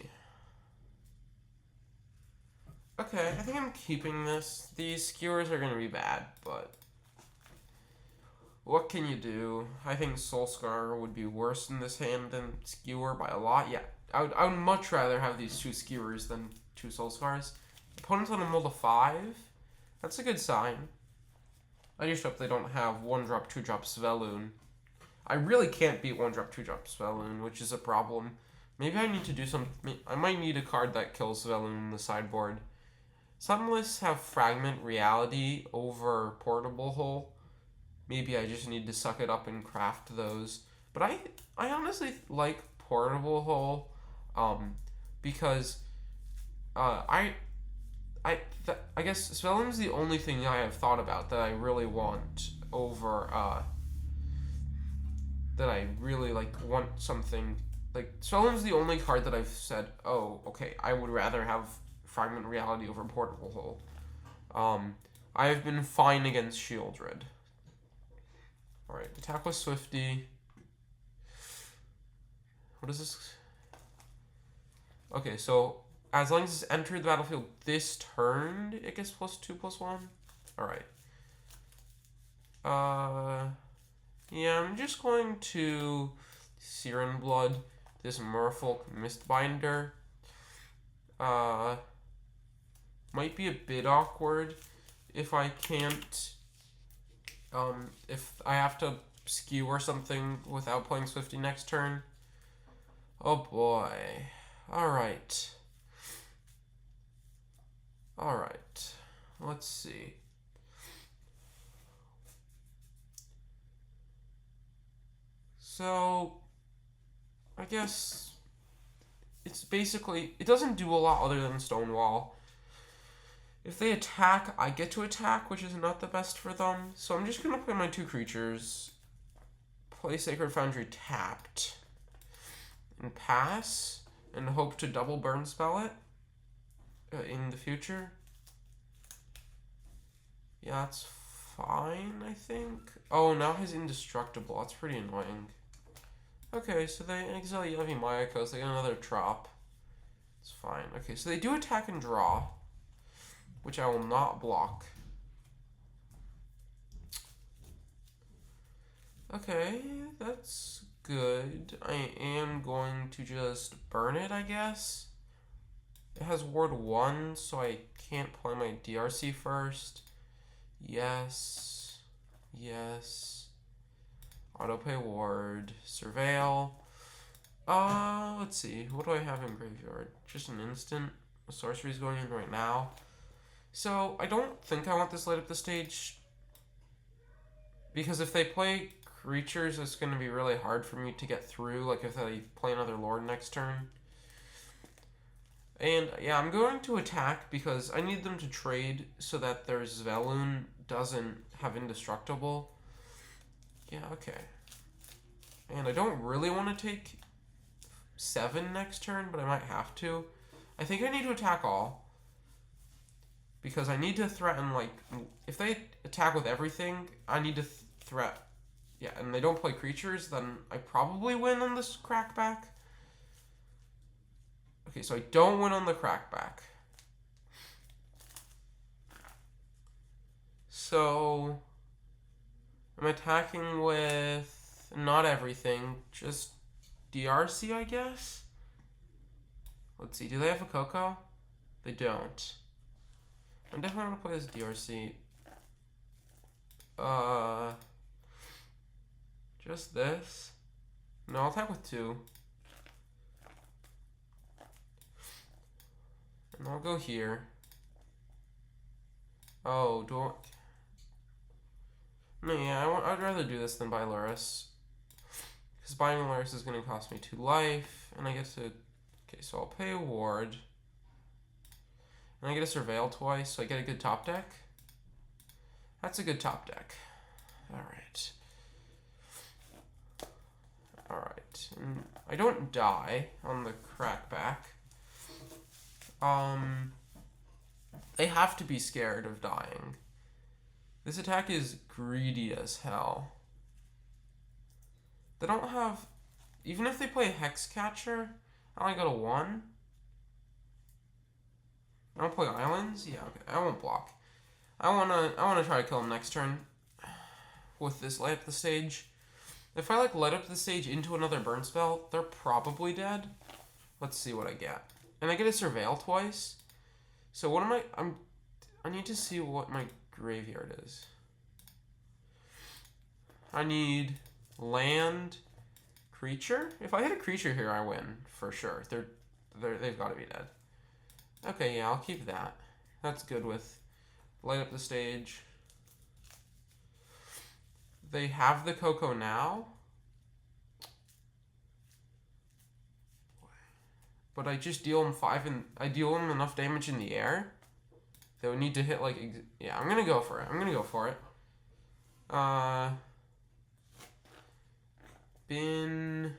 Okay, I think I'm keeping this. These skewers are going to be bad, but... What can you do? I think Soul-Scar would be worse in this hand than Skewer by a lot. Yeah, I would much rather have these 2 skewers than 2 Soul-Scars. Opponent's on a mold of 5. That's a good sign. I just hope they don't have 1-drop, 2-drop Sveloon. I really can't beat 1-drop, 2-drop Sveloon, which is a problem. Maybe I need to do some... I might need a card that kills Sveloon in the sideboard. Some lists have Fragment Reality over Portable Hole. Maybe I just need to suck it up and craft those. But I honestly like Portable Hole because I guess Sveloon's the only thing I have thought about that I really want over that I really want something like Sveloon's the only card that I've said, oh, okay, I would rather have Fragment Reality over Portable Hole. I have been fine against Shieldred. Alright, attack with Swifty. What is this? Okay, so as long as it's entered the battlefield this turn, it gets +2/+1. Alright. Yeah, I'm just going to Searing Blood, this Merfolk Mistbinder. Might be a bit awkward if I can't, if I have to skewer something without playing Swifty next turn. Oh boy. Alright. Alright. Let's see. So, I guess it's basically, it doesn't do a lot other than Stonewall. If they attack, I get to attack, which is not the best for them. So I'm just going to play my 2 creatures, play Sacred Foundry tapped, and pass, and hope to double burn spell it in the future. Yeah, that's fine, I think. Oh, now he's indestructible. That's pretty annoying. Okay, so they exile Yevi Mayakos. They get another drop. It's fine. Okay, so they do attack and draw, which I will not block. Okay, that's good. I am going to just burn it, I guess. It has ward 1, so I can't play my DRC first. Yes. Yes. Autopay ward. Surveil. Let's see. What do I have in graveyard? Just an instant. A sorcery's going in right now. So, I don't think I want this light up the stage. Because if they play creatures, it's going to be really hard for me to get through. Like if they play another Lord next turn. And yeah, I'm going to attack because I need them to trade so that their Zvelun doesn't have indestructible. Yeah, okay. And I don't really want to take 7 next turn, but I might have to. I think I need to attack all. Because I need to threaten, like, if they attack with everything, I need to threat. Yeah, and they don't play creatures, then I probably win on this crackback. Okay, so I don't win on the crackback. So I'm attacking with not everything, just DRC, I guess? Let's see, do they have a Coco? They don't. I'm definitely gonna play this DRC. Just this? No, I'll attack with 2. And I'll go here. Oh, do I... No, yeah, I'd rather do this than buy Lurrus. Because buying Lurrus is going to cost me 2 life, and I get to... Okay, so I'll pay a ward. And I get a Surveil twice, so I get a good top deck. That's a good top deck. Alright. Alright. I don't die on the crackback. They have to be scared of dying. This attack is greedy as hell. They don't have... Even if they play Hexcatcher, I only got a 1. I don't play Islands? Yeah, okay. I won't block. I wanna try to kill him next turn with this light up the stage. If I light up the stage into another burn spell, they're probably dead. Let's see what I get. And I get a Surveil twice. So what am I need to see what my graveyard is. I need land, creature. If I hit a creature here, I win for sure. They've got to be dead. Okay, yeah, I'll keep that. That's good with light up the stage. They have the Coco now. But I just deal them 5 and I deal them enough damage in the air. They would need to hit like, yeah, I'm gonna go for it. Bin,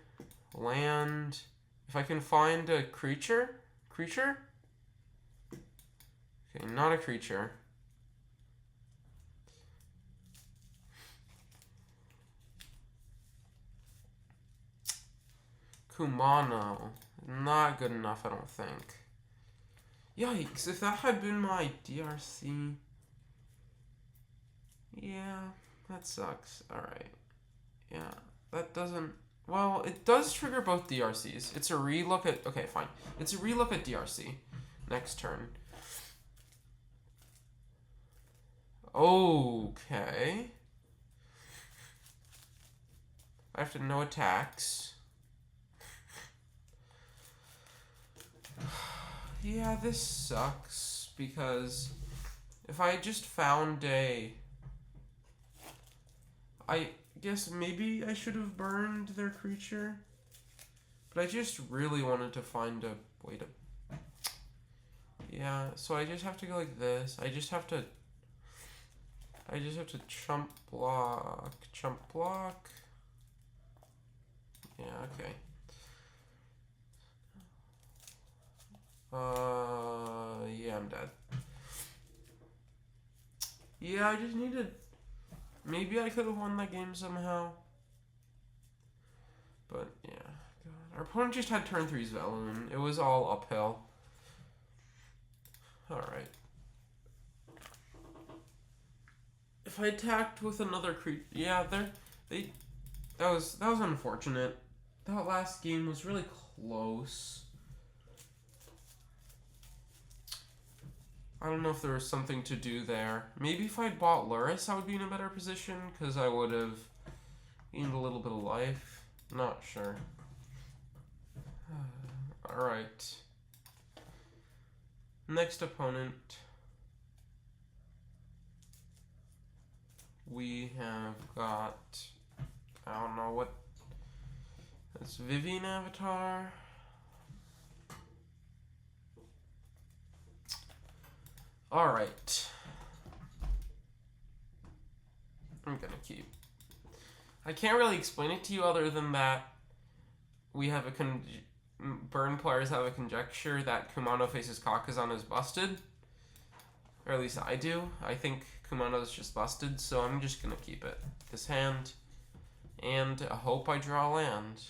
land. If I can find a creature. Okay, not a creature. Kumano. Not good enough, I don't think. Yikes, if that had been my DRC... Yeah, that sucks. Alright. Yeah, that doesn't... Well, it does trigger both DRCs. It's a relook at... Okay, fine. It's a relook at DRC. Next turn. Okay. I have to no attacks. Yeah, this sucks, because if I just found a... I guess maybe I should have burned their creature, but I just really wanted to find a way to... Yeah, so I just have to go like this. I just have to chump block. Yeah, okay. Yeah, I'm dead. Yeah, I just needed... Maybe I could have won that game somehow. But, yeah. God. Our opponent just had turn 3's Velen. It was all uphill. Alright. If I attacked with another creature... Yeah, that was unfortunate. That last game was really close. I don't know if there was something to do there. Maybe if I'd bought Lurrus, I would be in a better position, because I would have gained a little bit of life. Not sure. Alright. Next opponent. We have got... I don't know what... That's Vivian Avatar. Alright. I'm gonna keep. I can't really explain it to you other than that we have a burn players have a conjecture that Kumano faces Kakkazan is busted. Or at least I do. I think Kumano is just busted, so I'm just gonna keep it. This hand. And I hope I draw land.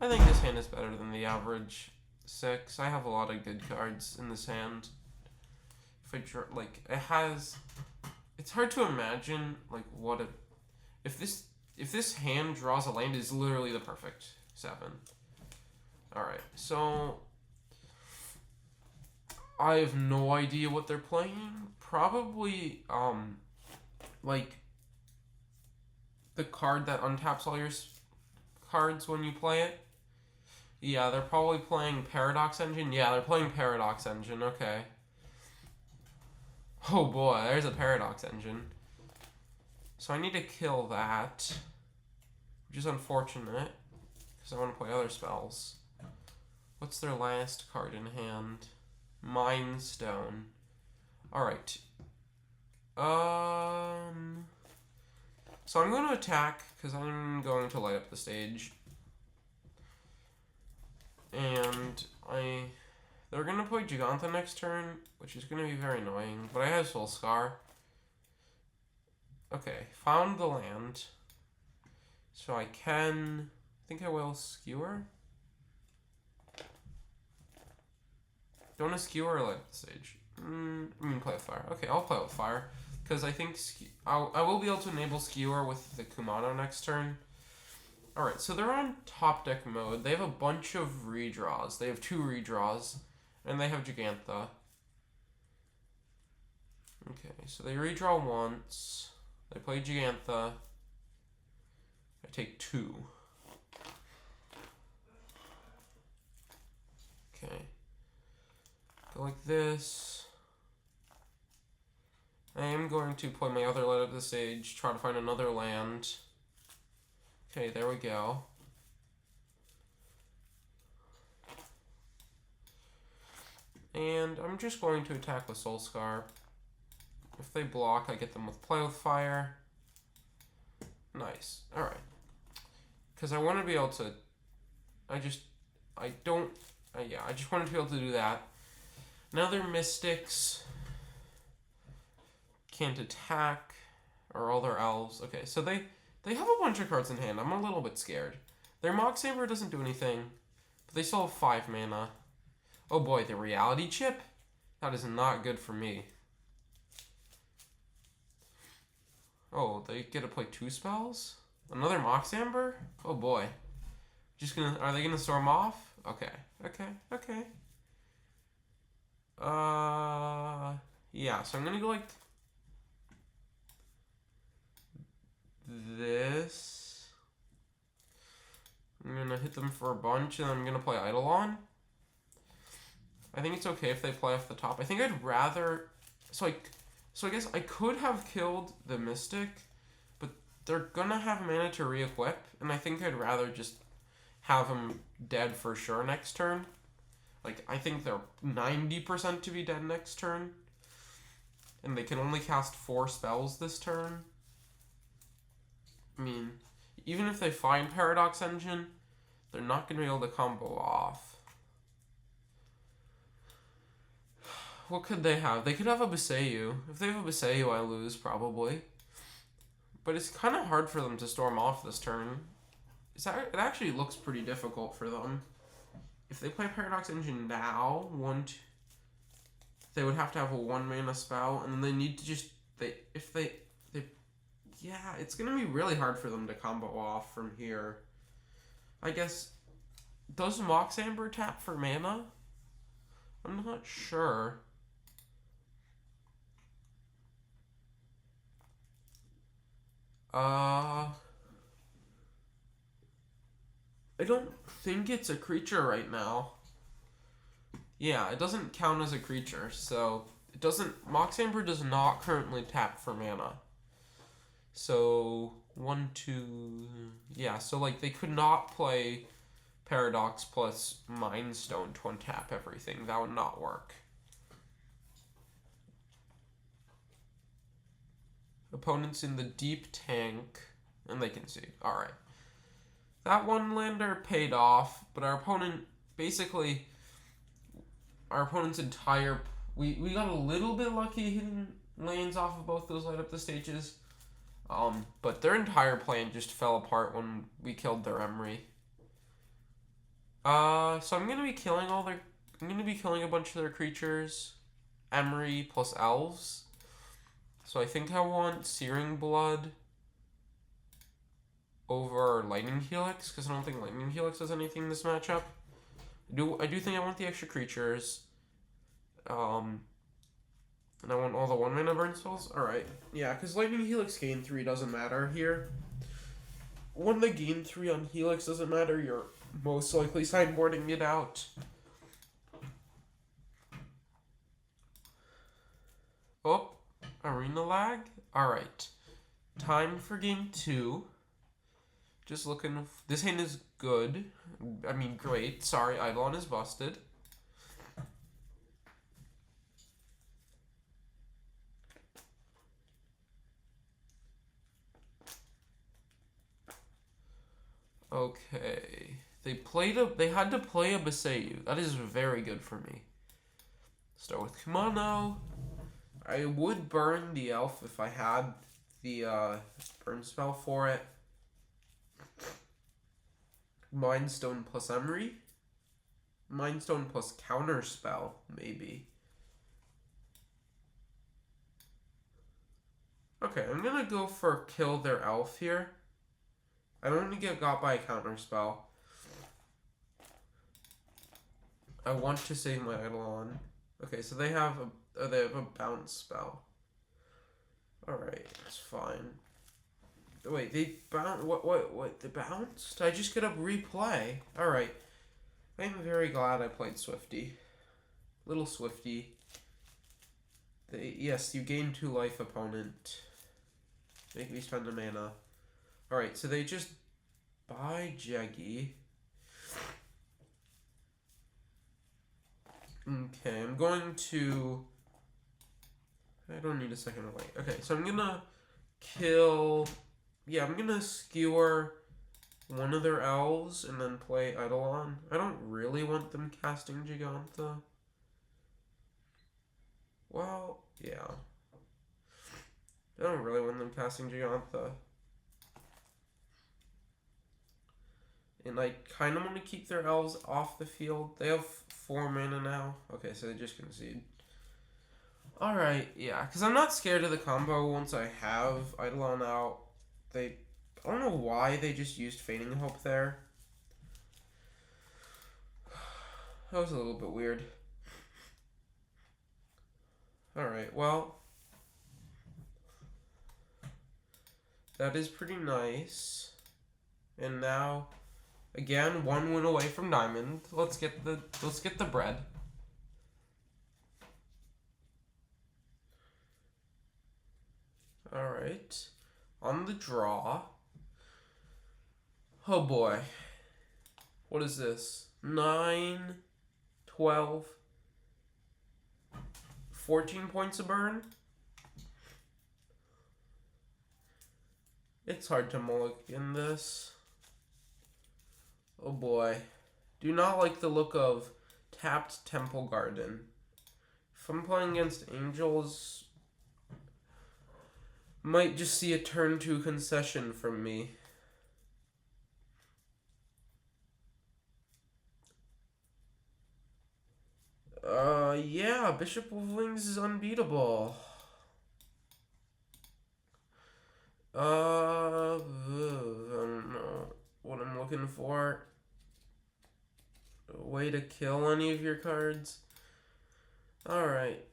I think this hand is better than the average 6. I have a lot of good cards in this hand. If I draw, like, it has... It's hard to imagine, like, what a... If this hand draws a land, is literally the perfect 7. Alright, so... I have no idea what they're playing. Probably, like... the card that untaps all your cards when you play it. Yeah, they're probably playing Paradox Engine. Yeah, they're playing Paradox Engine. Okay. Oh boy, there's a Paradox Engine. So I need to kill that, which is unfortunate, because I want to play other spells. What's their last card in hand? Mind Stone. Alright. So I'm going to attack, because I'm going to light up the stage. And they're going to play Giganta next turn, which is going to be very annoying. But I have Soul-Scar. Okay, found the land. So I think I will Skewer. Do you want to Skewer or light up the stage? Play with fire. Okay, I'll play with fire. Because I think I will be able to enable Skewer with the Kumano next turn. Alright, so they're on top deck mode. They have a bunch of redraws. They have 2 redraws. And they have Giganta. Okay, so they redraw once. They play Giganta. I take 2. Okay. Go like this. I am going to play my other light up the stage, try to find another land. Okay, there we go. And I'm just going to attack with Soul-Scar. If they block, I get them with Play with Fire. Nice. Alright. Because I want to be able to... I just wanted to be able to do that. Now they're Mystics. Can't attack. Or all their elves. Okay, so they have a bunch of cards in hand. I'm a little bit scared. Their Mock Saber doesn't do anything, but they still have 5 mana. Oh boy, the Reality Chip? That is not good for me. Oh, they get to play 2 spells? Another Mox Amber? Oh boy. Are they gonna storm off? Okay. Yeah, so I'm gonna go like this. I'm gonna hit them for a bunch, and I'm gonna play Eidolon. I think it's okay if they play off the top. I think I'd rather... So I guess I could have killed the Mystic, but they're gonna have mana to re-equip, and I think I'd rather just have them dead for sure next turn. Like, I think they're 90% to be dead next turn. And they can only cast 4 spells this turn. I mean, even if they find Paradox Engine, they're not going to be able to combo off. What could they have? They could have a Besayu. If they have a Besayu, I lose, probably. But it's kind of hard for them to storm off this turn. It actually looks pretty difficult for them. If they play Paradox Engine now, they would have to have a 1 mana spell, and then they need to just... Yeah, it's going to be really hard for them to combo off from here. I guess... Does Mox Amber tap for mana? I'm not sure. I don't think it's a creature right now. Yeah, it doesn't count as a creature, so it doesn't... Mox Amber does not currently tap for mana. So, 1, 2... Yeah, so like they could not play Paradox plus Mind Stone to untap everything. That would not work. Opponents in the deep tank, and they can see. Alright. That one lander paid off, but our opponent, basically, our opponent's entire... We got a little bit lucky hitting lanes off of both those light up the stages, but their entire plan just fell apart when we killed their Emery. So I'm gonna be killing I'm gonna be killing a bunch of their creatures, Emery plus elves. So I think I want Searing Blood over Lightning Helix, because I don't think Lightning Helix does anything in this matchup. I do think I want the extra creatures. And I want all the 1 mana burn spells. Alright. Yeah, because Lightning Helix gain 3 doesn't matter here. When the gain 3 on Helix doesn't matter, you're most likely sideboarding it out. Oh, arena lag? Alright. Time for game 2. Just looking... This hand is good. I mean, great. Sorry, Eidolon is busted. Okay. They had to play a Besayu. That is very good for me. Start with Kumano. I would burn the elf if I had the burn spell for it. Mind Stone plus Emery? Mind Stone plus Counter Spell, maybe. Okay, I'm gonna go for kill their elf here. I don't want to get got by a Counter Spell. I want to save my Eidolon. Okay, so they have a bounce spell. Alright, that's fine. Wait, they bounced? What? They bounced? I just get a replay. Alright. I'm very glad I played Swifty. Little Swifty. Yes, you gain 2 life, opponent. Make me spend a mana. Alright, so they just buy Jeggy. Okay, I'm going to... I don't need a second to wait. Okay, so I'm gonna kill... Yeah, I'm gonna skewer one of their elves and then play Eidolon. I don't really want them casting Giganta. Well, yeah. I don't really want them casting Giganta. And I kind of want to keep their elves off the field. They have 4 mana now. Okay, so they just concede. Alright, yeah. Because I'm not scared of the combo once I have Eidolon out. I don't know why they just used Feigning Hope there. That was a little bit weird. Alright, well. That is pretty nice. And now, again, 1 win away from Diamond. Let's get the bread. Alright. On the draw. Oh boy. What is this? 9, 12, 14 points of burn? It's hard to mulligan this. Oh boy. Do not like the look of tapped Temple Garden. If I'm playing against Angels, might just see a turn 2 concession from me. Yeah, Bishop of Wings is unbeatable. I don't know what I'm looking for. A way to kill any of your cards. Alright.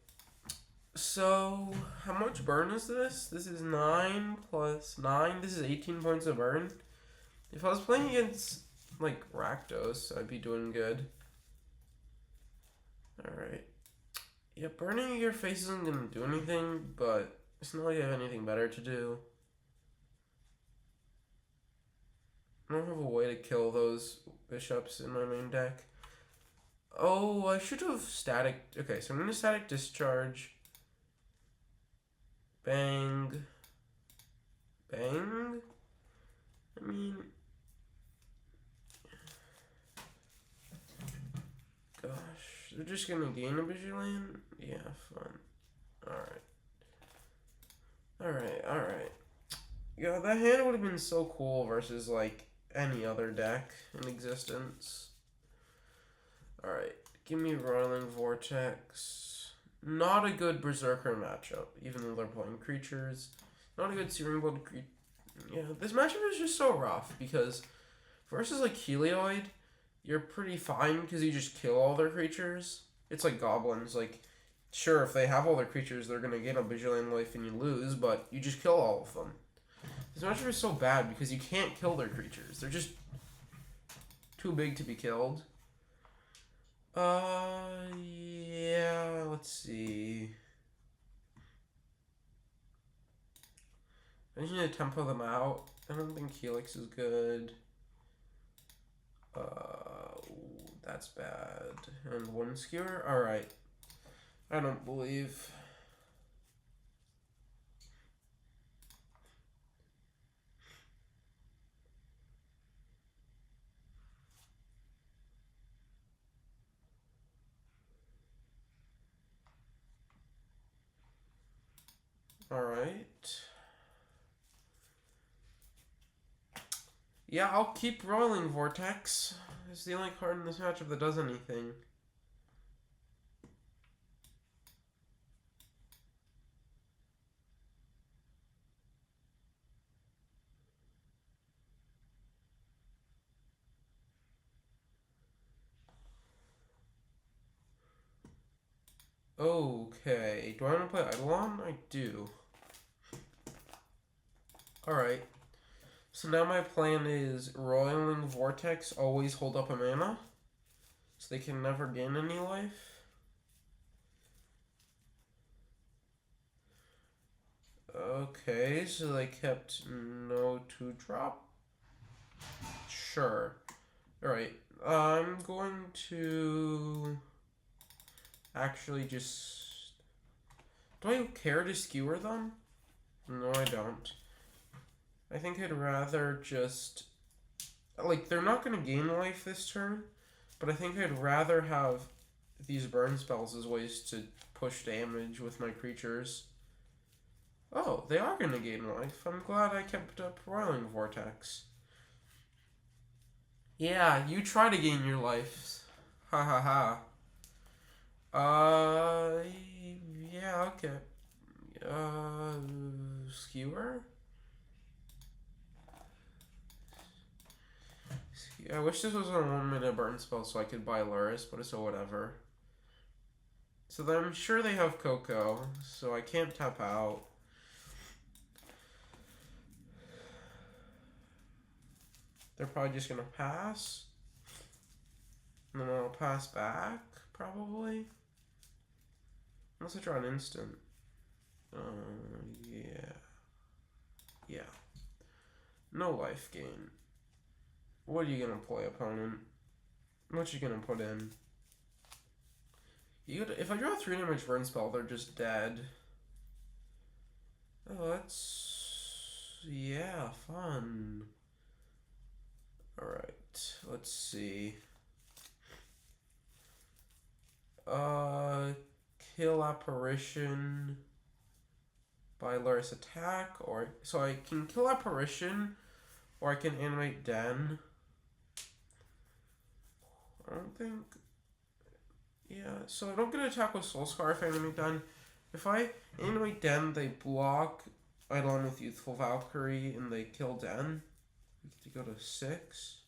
So, how much burn is this? This is 9 plus 9. This is 18 points of burn. If I was playing against, like, Rakdos, I'd be doing good. Alright. Yeah, burning your face isn't going to do anything, but it's not like I have anything better to do. I don't have a way to kill those bishops in my main deck. Oh, I should have static... Okay, so I'm going to Static Discharge. Bang. Bang? I mean... Gosh, they're just going to gain a Vigilante? Yeah, fun. Alright. Yeah, that hand would have been so cool versus, like, any other deck in existence. Alright, give me Roiling Vortex. Not a good Berserker matchup, even though they're playing creatures. Not a good Searing Blood creature. Yeah, this matchup is just so rough, because versus, like, Helioid, you're pretty fine, because you just kill all their creatures. It's like goblins, like, sure, if they have all their creatures, they're going to gain a Vigilante life and you lose, but you just kill all of them. This matchup is so bad because you can't kill their creatures. They're just too big to be killed. Yeah, let's see. I just need to tempo them out. I don't think Helix is good. That's bad. And 1 Skewer? Alright. I don't believe... Alright. Yeah, I'll keep Roiling Vortex. It's the only card in this matchup that does anything. Okay, do I want to play Eidolon? I do. Alright. So now my plan is Roiling Vortex, always hold up a mana. So they can never gain any life. Okay, so they kept no 2-drop. Sure. Alright, I'm going to... actually just... Do I care to skewer them? No, I don't. I think I'd rather just... Like, they're not going to gain life this turn, but I think I'd rather have these burn spells as ways to push damage with my creatures. Oh, they are going to gain life. I'm glad I kept up Roiling Vortex. Yeah, you try to gain your life. Ha ha ha. Yeah, okay. Skewer? I wish this was a 1 minute burn spell so I could buy Lurrus, but it's a whatever. So then I'm sure they have Coco, so I can't tap out. They're probably just gonna pass. And then I'll pass back, probably. Unless I draw an instant. Yeah. Yeah. No life gain. What are you gonna play, opponent? What you gonna put in? If I draw a 3 damage burn spell, they're just dead. Oh, that's... yeah, fun. Alright, let's see. Kill Apparition by Lurrus attack, or... so I can kill Apparition, or I can animate Den. I don't think... yeah, so I don't get an attack with Soul-Scar if I animate Den. If I animate Den, they block Eidolon with Youthful Valkyrie, and they kill Den. We get to go to 6.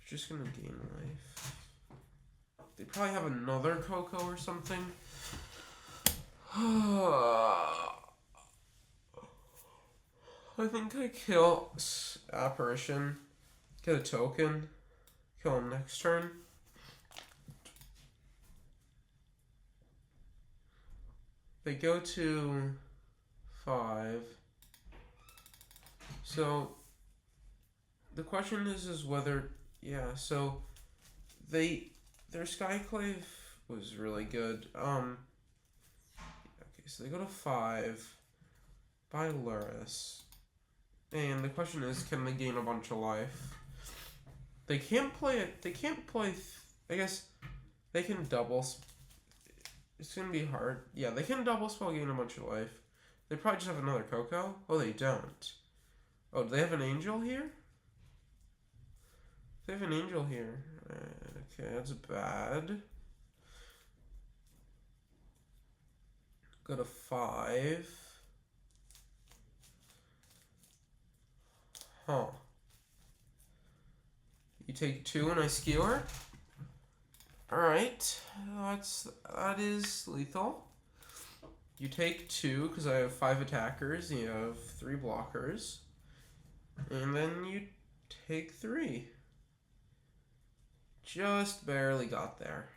It's just gonna gain life. They probably have another Coco or something. I think I kill Apparition, get a token, kill him next turn. They go to 5. So the question is whether, yeah, so their Skyclave was really good. Okay, so they go to 5, buy Lurrus, and the question is, can they gain a bunch of life? They can't play it. They can't play. I guess they can double. It's gonna be hard. Yeah, they can double spell gain a bunch of life. They probably just have another Coco. Oh, they don't. Oh, do they have an angel here? They have an angel here. Okay, that's bad. Go to 5. Huh. You take 2 and I skewer? Alright. That is lethal. You take 2 because I have 5 attackers. You have 3 blockers. And then you take 3. Just barely got there.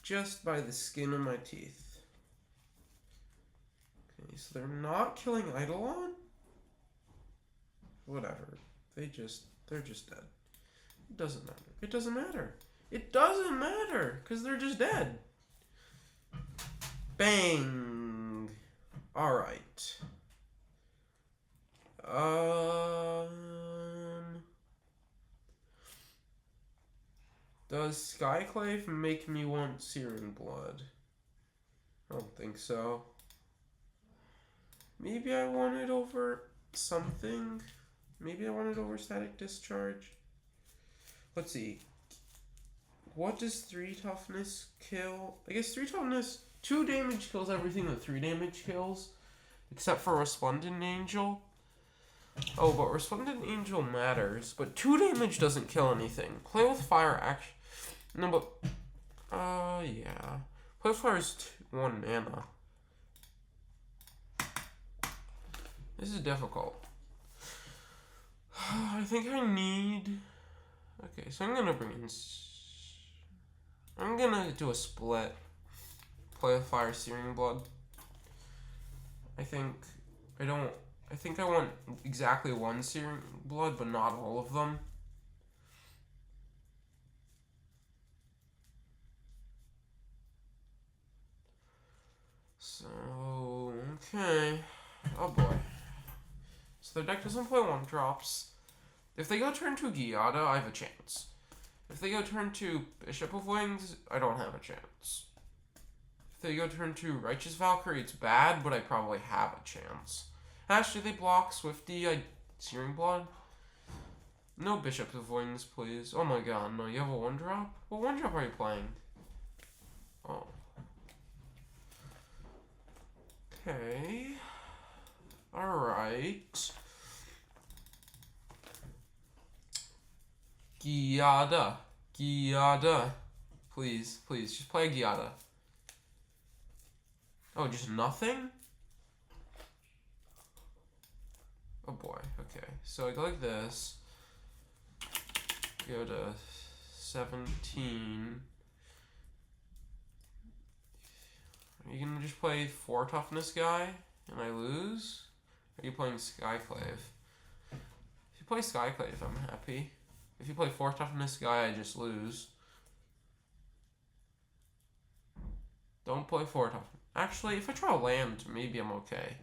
Just by the skin of my teeth. Okay, so they're not killing Eidolon? Whatever. They're just dead. It doesn't matter. It doesn't matter. It doesn't matter, because they're just dead. Bang. Alright. Does Skyclave make me want Searing Blood? I don't think so. Maybe I want it over something. Maybe I want it over Static Discharge. Let's see. What does 3 toughness kill? I guess 3 toughness, 2 damage kills everything that 3 damage kills. Except for Resplendent Angel. Oh, but Resplendent Angel matters. But 2 damage doesn't kill anything. Play with Fire action. No, but... yeah. Play with Fire is 1 mana. This is difficult. I think I need... okay, so I'm gonna bring in... I'm gonna do a split. Play with Fire, Searing Blood. I think I want exactly 1 Searing Blood, but not all of them. So, okay. Oh boy. So their deck doesn't play 1-drops. If they go turn 2 Giada, I have a chance. If they go turn 2 Bishop of Wings, I don't have a chance. If they go turn 2 Righteous Valkyrie, it's bad, but I probably have a chance. Actually, they block Swifty, Searing Blood. No Bishop of Wings, please. Oh my god, no, you have a 1-drop? What 1-drop are you playing? Oh. Okay. Alright. Giada. Giada. Please, please, just play Giada. Oh, just nothing? Oh boy, okay. So I go like this. Go to 17. Are you gonna just play 4 toughness guy and I lose? Or are you playing Skyclave? If you play Skyclave, I'm happy. If you play 4 toughness guy, I just lose. Don't play 4 toughness. Actually, if I try to land, maybe I'm okay.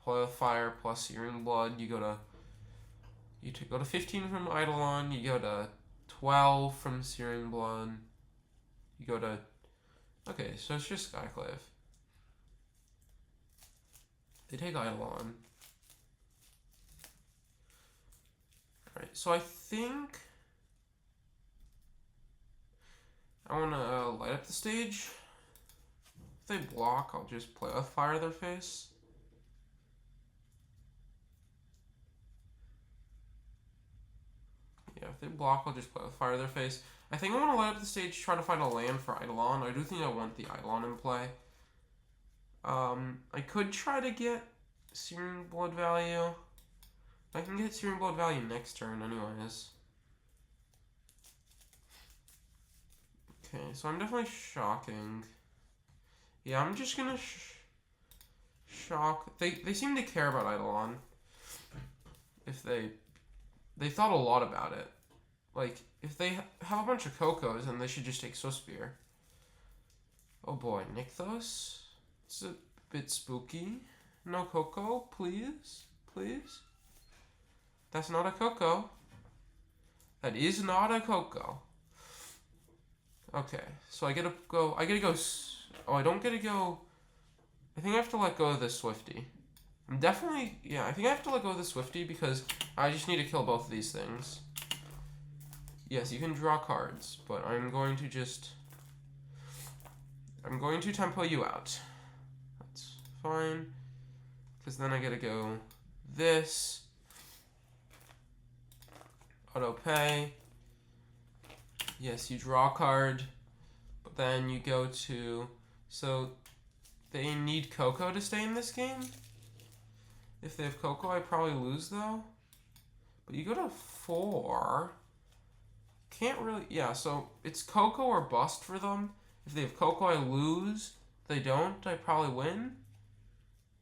Play with fire plus Searing Blood. You go to 15 from Eidolon. You go to 12 from Searing Blood. You go to... Okay, so it's just Skyclave. They take Eidolon. Alright, so I think I want to light up the stage. If they block, I'll just play with fire their face. Yeah, if they block, I'll just play with fire their face. I think I want to light up the stage, try to find a land for Eidolon. I do think I want the Eidolon in play. I could try to get Searing Blood value. I can get Searing Blood value next turn anyways. Okay, so I'm definitely shocking. Yeah, I'm just gonna shock. They seem to care about Eidolon. If they thought a lot about it. Like, if they have a bunch of Cocos, then they should just take Swiftspear. Oh boy, Nykthos? It's a bit spooky. No Coco, please? Please? That's not a Coco. That is not a Coco. Okay, so I gotta go, oh, I don't get to go, I think I have to let go of this Swifty. I'm definitely, yeah, I think I have to let go of the Swifty because I just need to kill both of these things. Yes, you can draw cards, but I'm going to tempo you out. That's fine. Because then I gotta go this. Auto pay. Yes, you draw a card, but then you go to, so they need Coco to stay in this game. If they have Coco, I probably lose though. But you go to 4. Can't really, yeah, so it's Coco or bust for them. If they have Coco, I lose. If they don't, I probably win.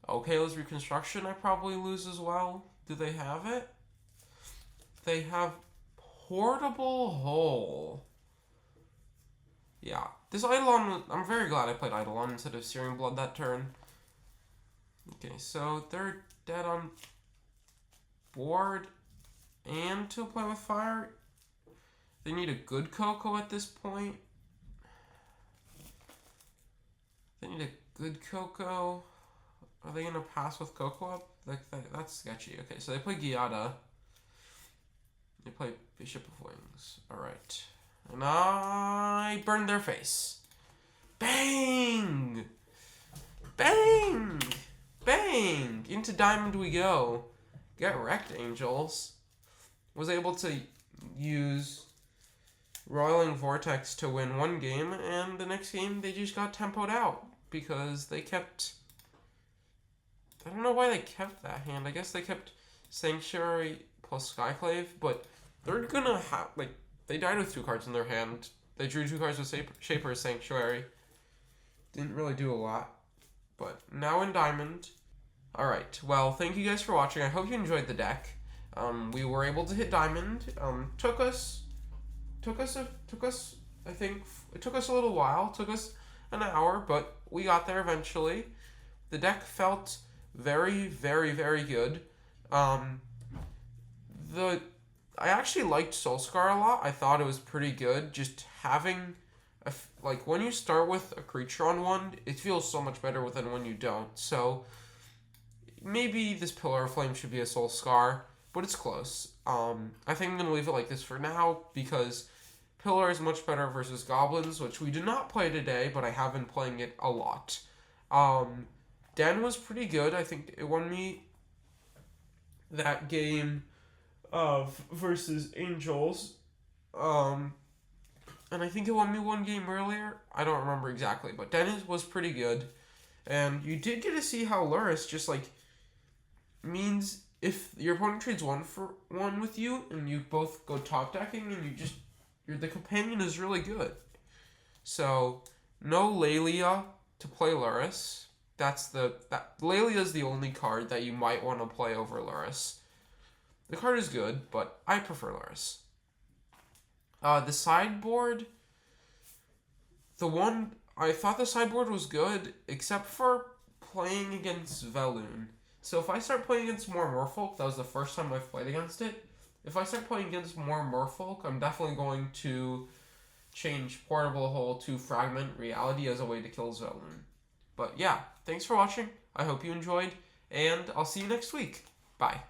Okay, let's Reconstruction, I probably lose as well. Do they have it? They have Portable Hole. Yeah, this Eidolon, I'm very glad I played Eidolon instead of Searing Blood that turn. Okay, so they're dead on board and to play with fire. They need a good Coco at this point. They need a good Coco. Are they going to pass with Coco up? That's sketchy. Okay, so they play Giada. They play Bishop of Wings. Alright. And I burn their face. Bang! Bang! Bang! Into Diamond we go. Get wrecked, Angels. Was able to use Roiling Vortex to win one game, and the next game they just got tempoed out because they kept... I don't know why they kept that hand. I guess they kept Sanctuary plus Skyclave, but they're gonna have, like, they died with 2 cards in their hand. They drew 2 cards with Shaper's Sanctuary. Didn't really do a lot, but now in Diamond. Alright, well, thank you guys for watching. I hope you enjoyed the deck. We were able to hit Diamond. Took us, I think, it took us a little while. Took us an hour, but we got there eventually. The deck felt very, very, very good. I actually liked Soul-Scar a lot. I thought it was pretty good. Just having, like, when you start with a creature on one, it feels so much better than when you don't. So, maybe this Pillar of Flame should be a Soul-Scar. but it's close. I think I'm going to leave it like this for now because Pillar is much better versus Goblins, which we did not play today, but I have been playing it a lot. Den was pretty good. I think it won me that game of versus Angels. And I think it won me one game earlier. I don't remember exactly, but Den was pretty good. And you did get to see how Lurrus just, like, means if your opponent trades 1-for-1 with you, and you both go top decking, and the companion is really good. So, no Lelia to play Lurrus. Lelia is the only card that you might want to play over Lurrus. The card is good, but I prefer Lurrus. The sideboard, I thought the sideboard was good, except for playing against Veloon. So if I start playing against more Merfolk, that was the first time I've played against it. If I start playing against more Merfolk, I'm definitely going to change Portable Hole to Fragment Reality as a way to kill Veloon. But yeah, thanks for watching. I hope you enjoyed, and I'll see you next week. Bye.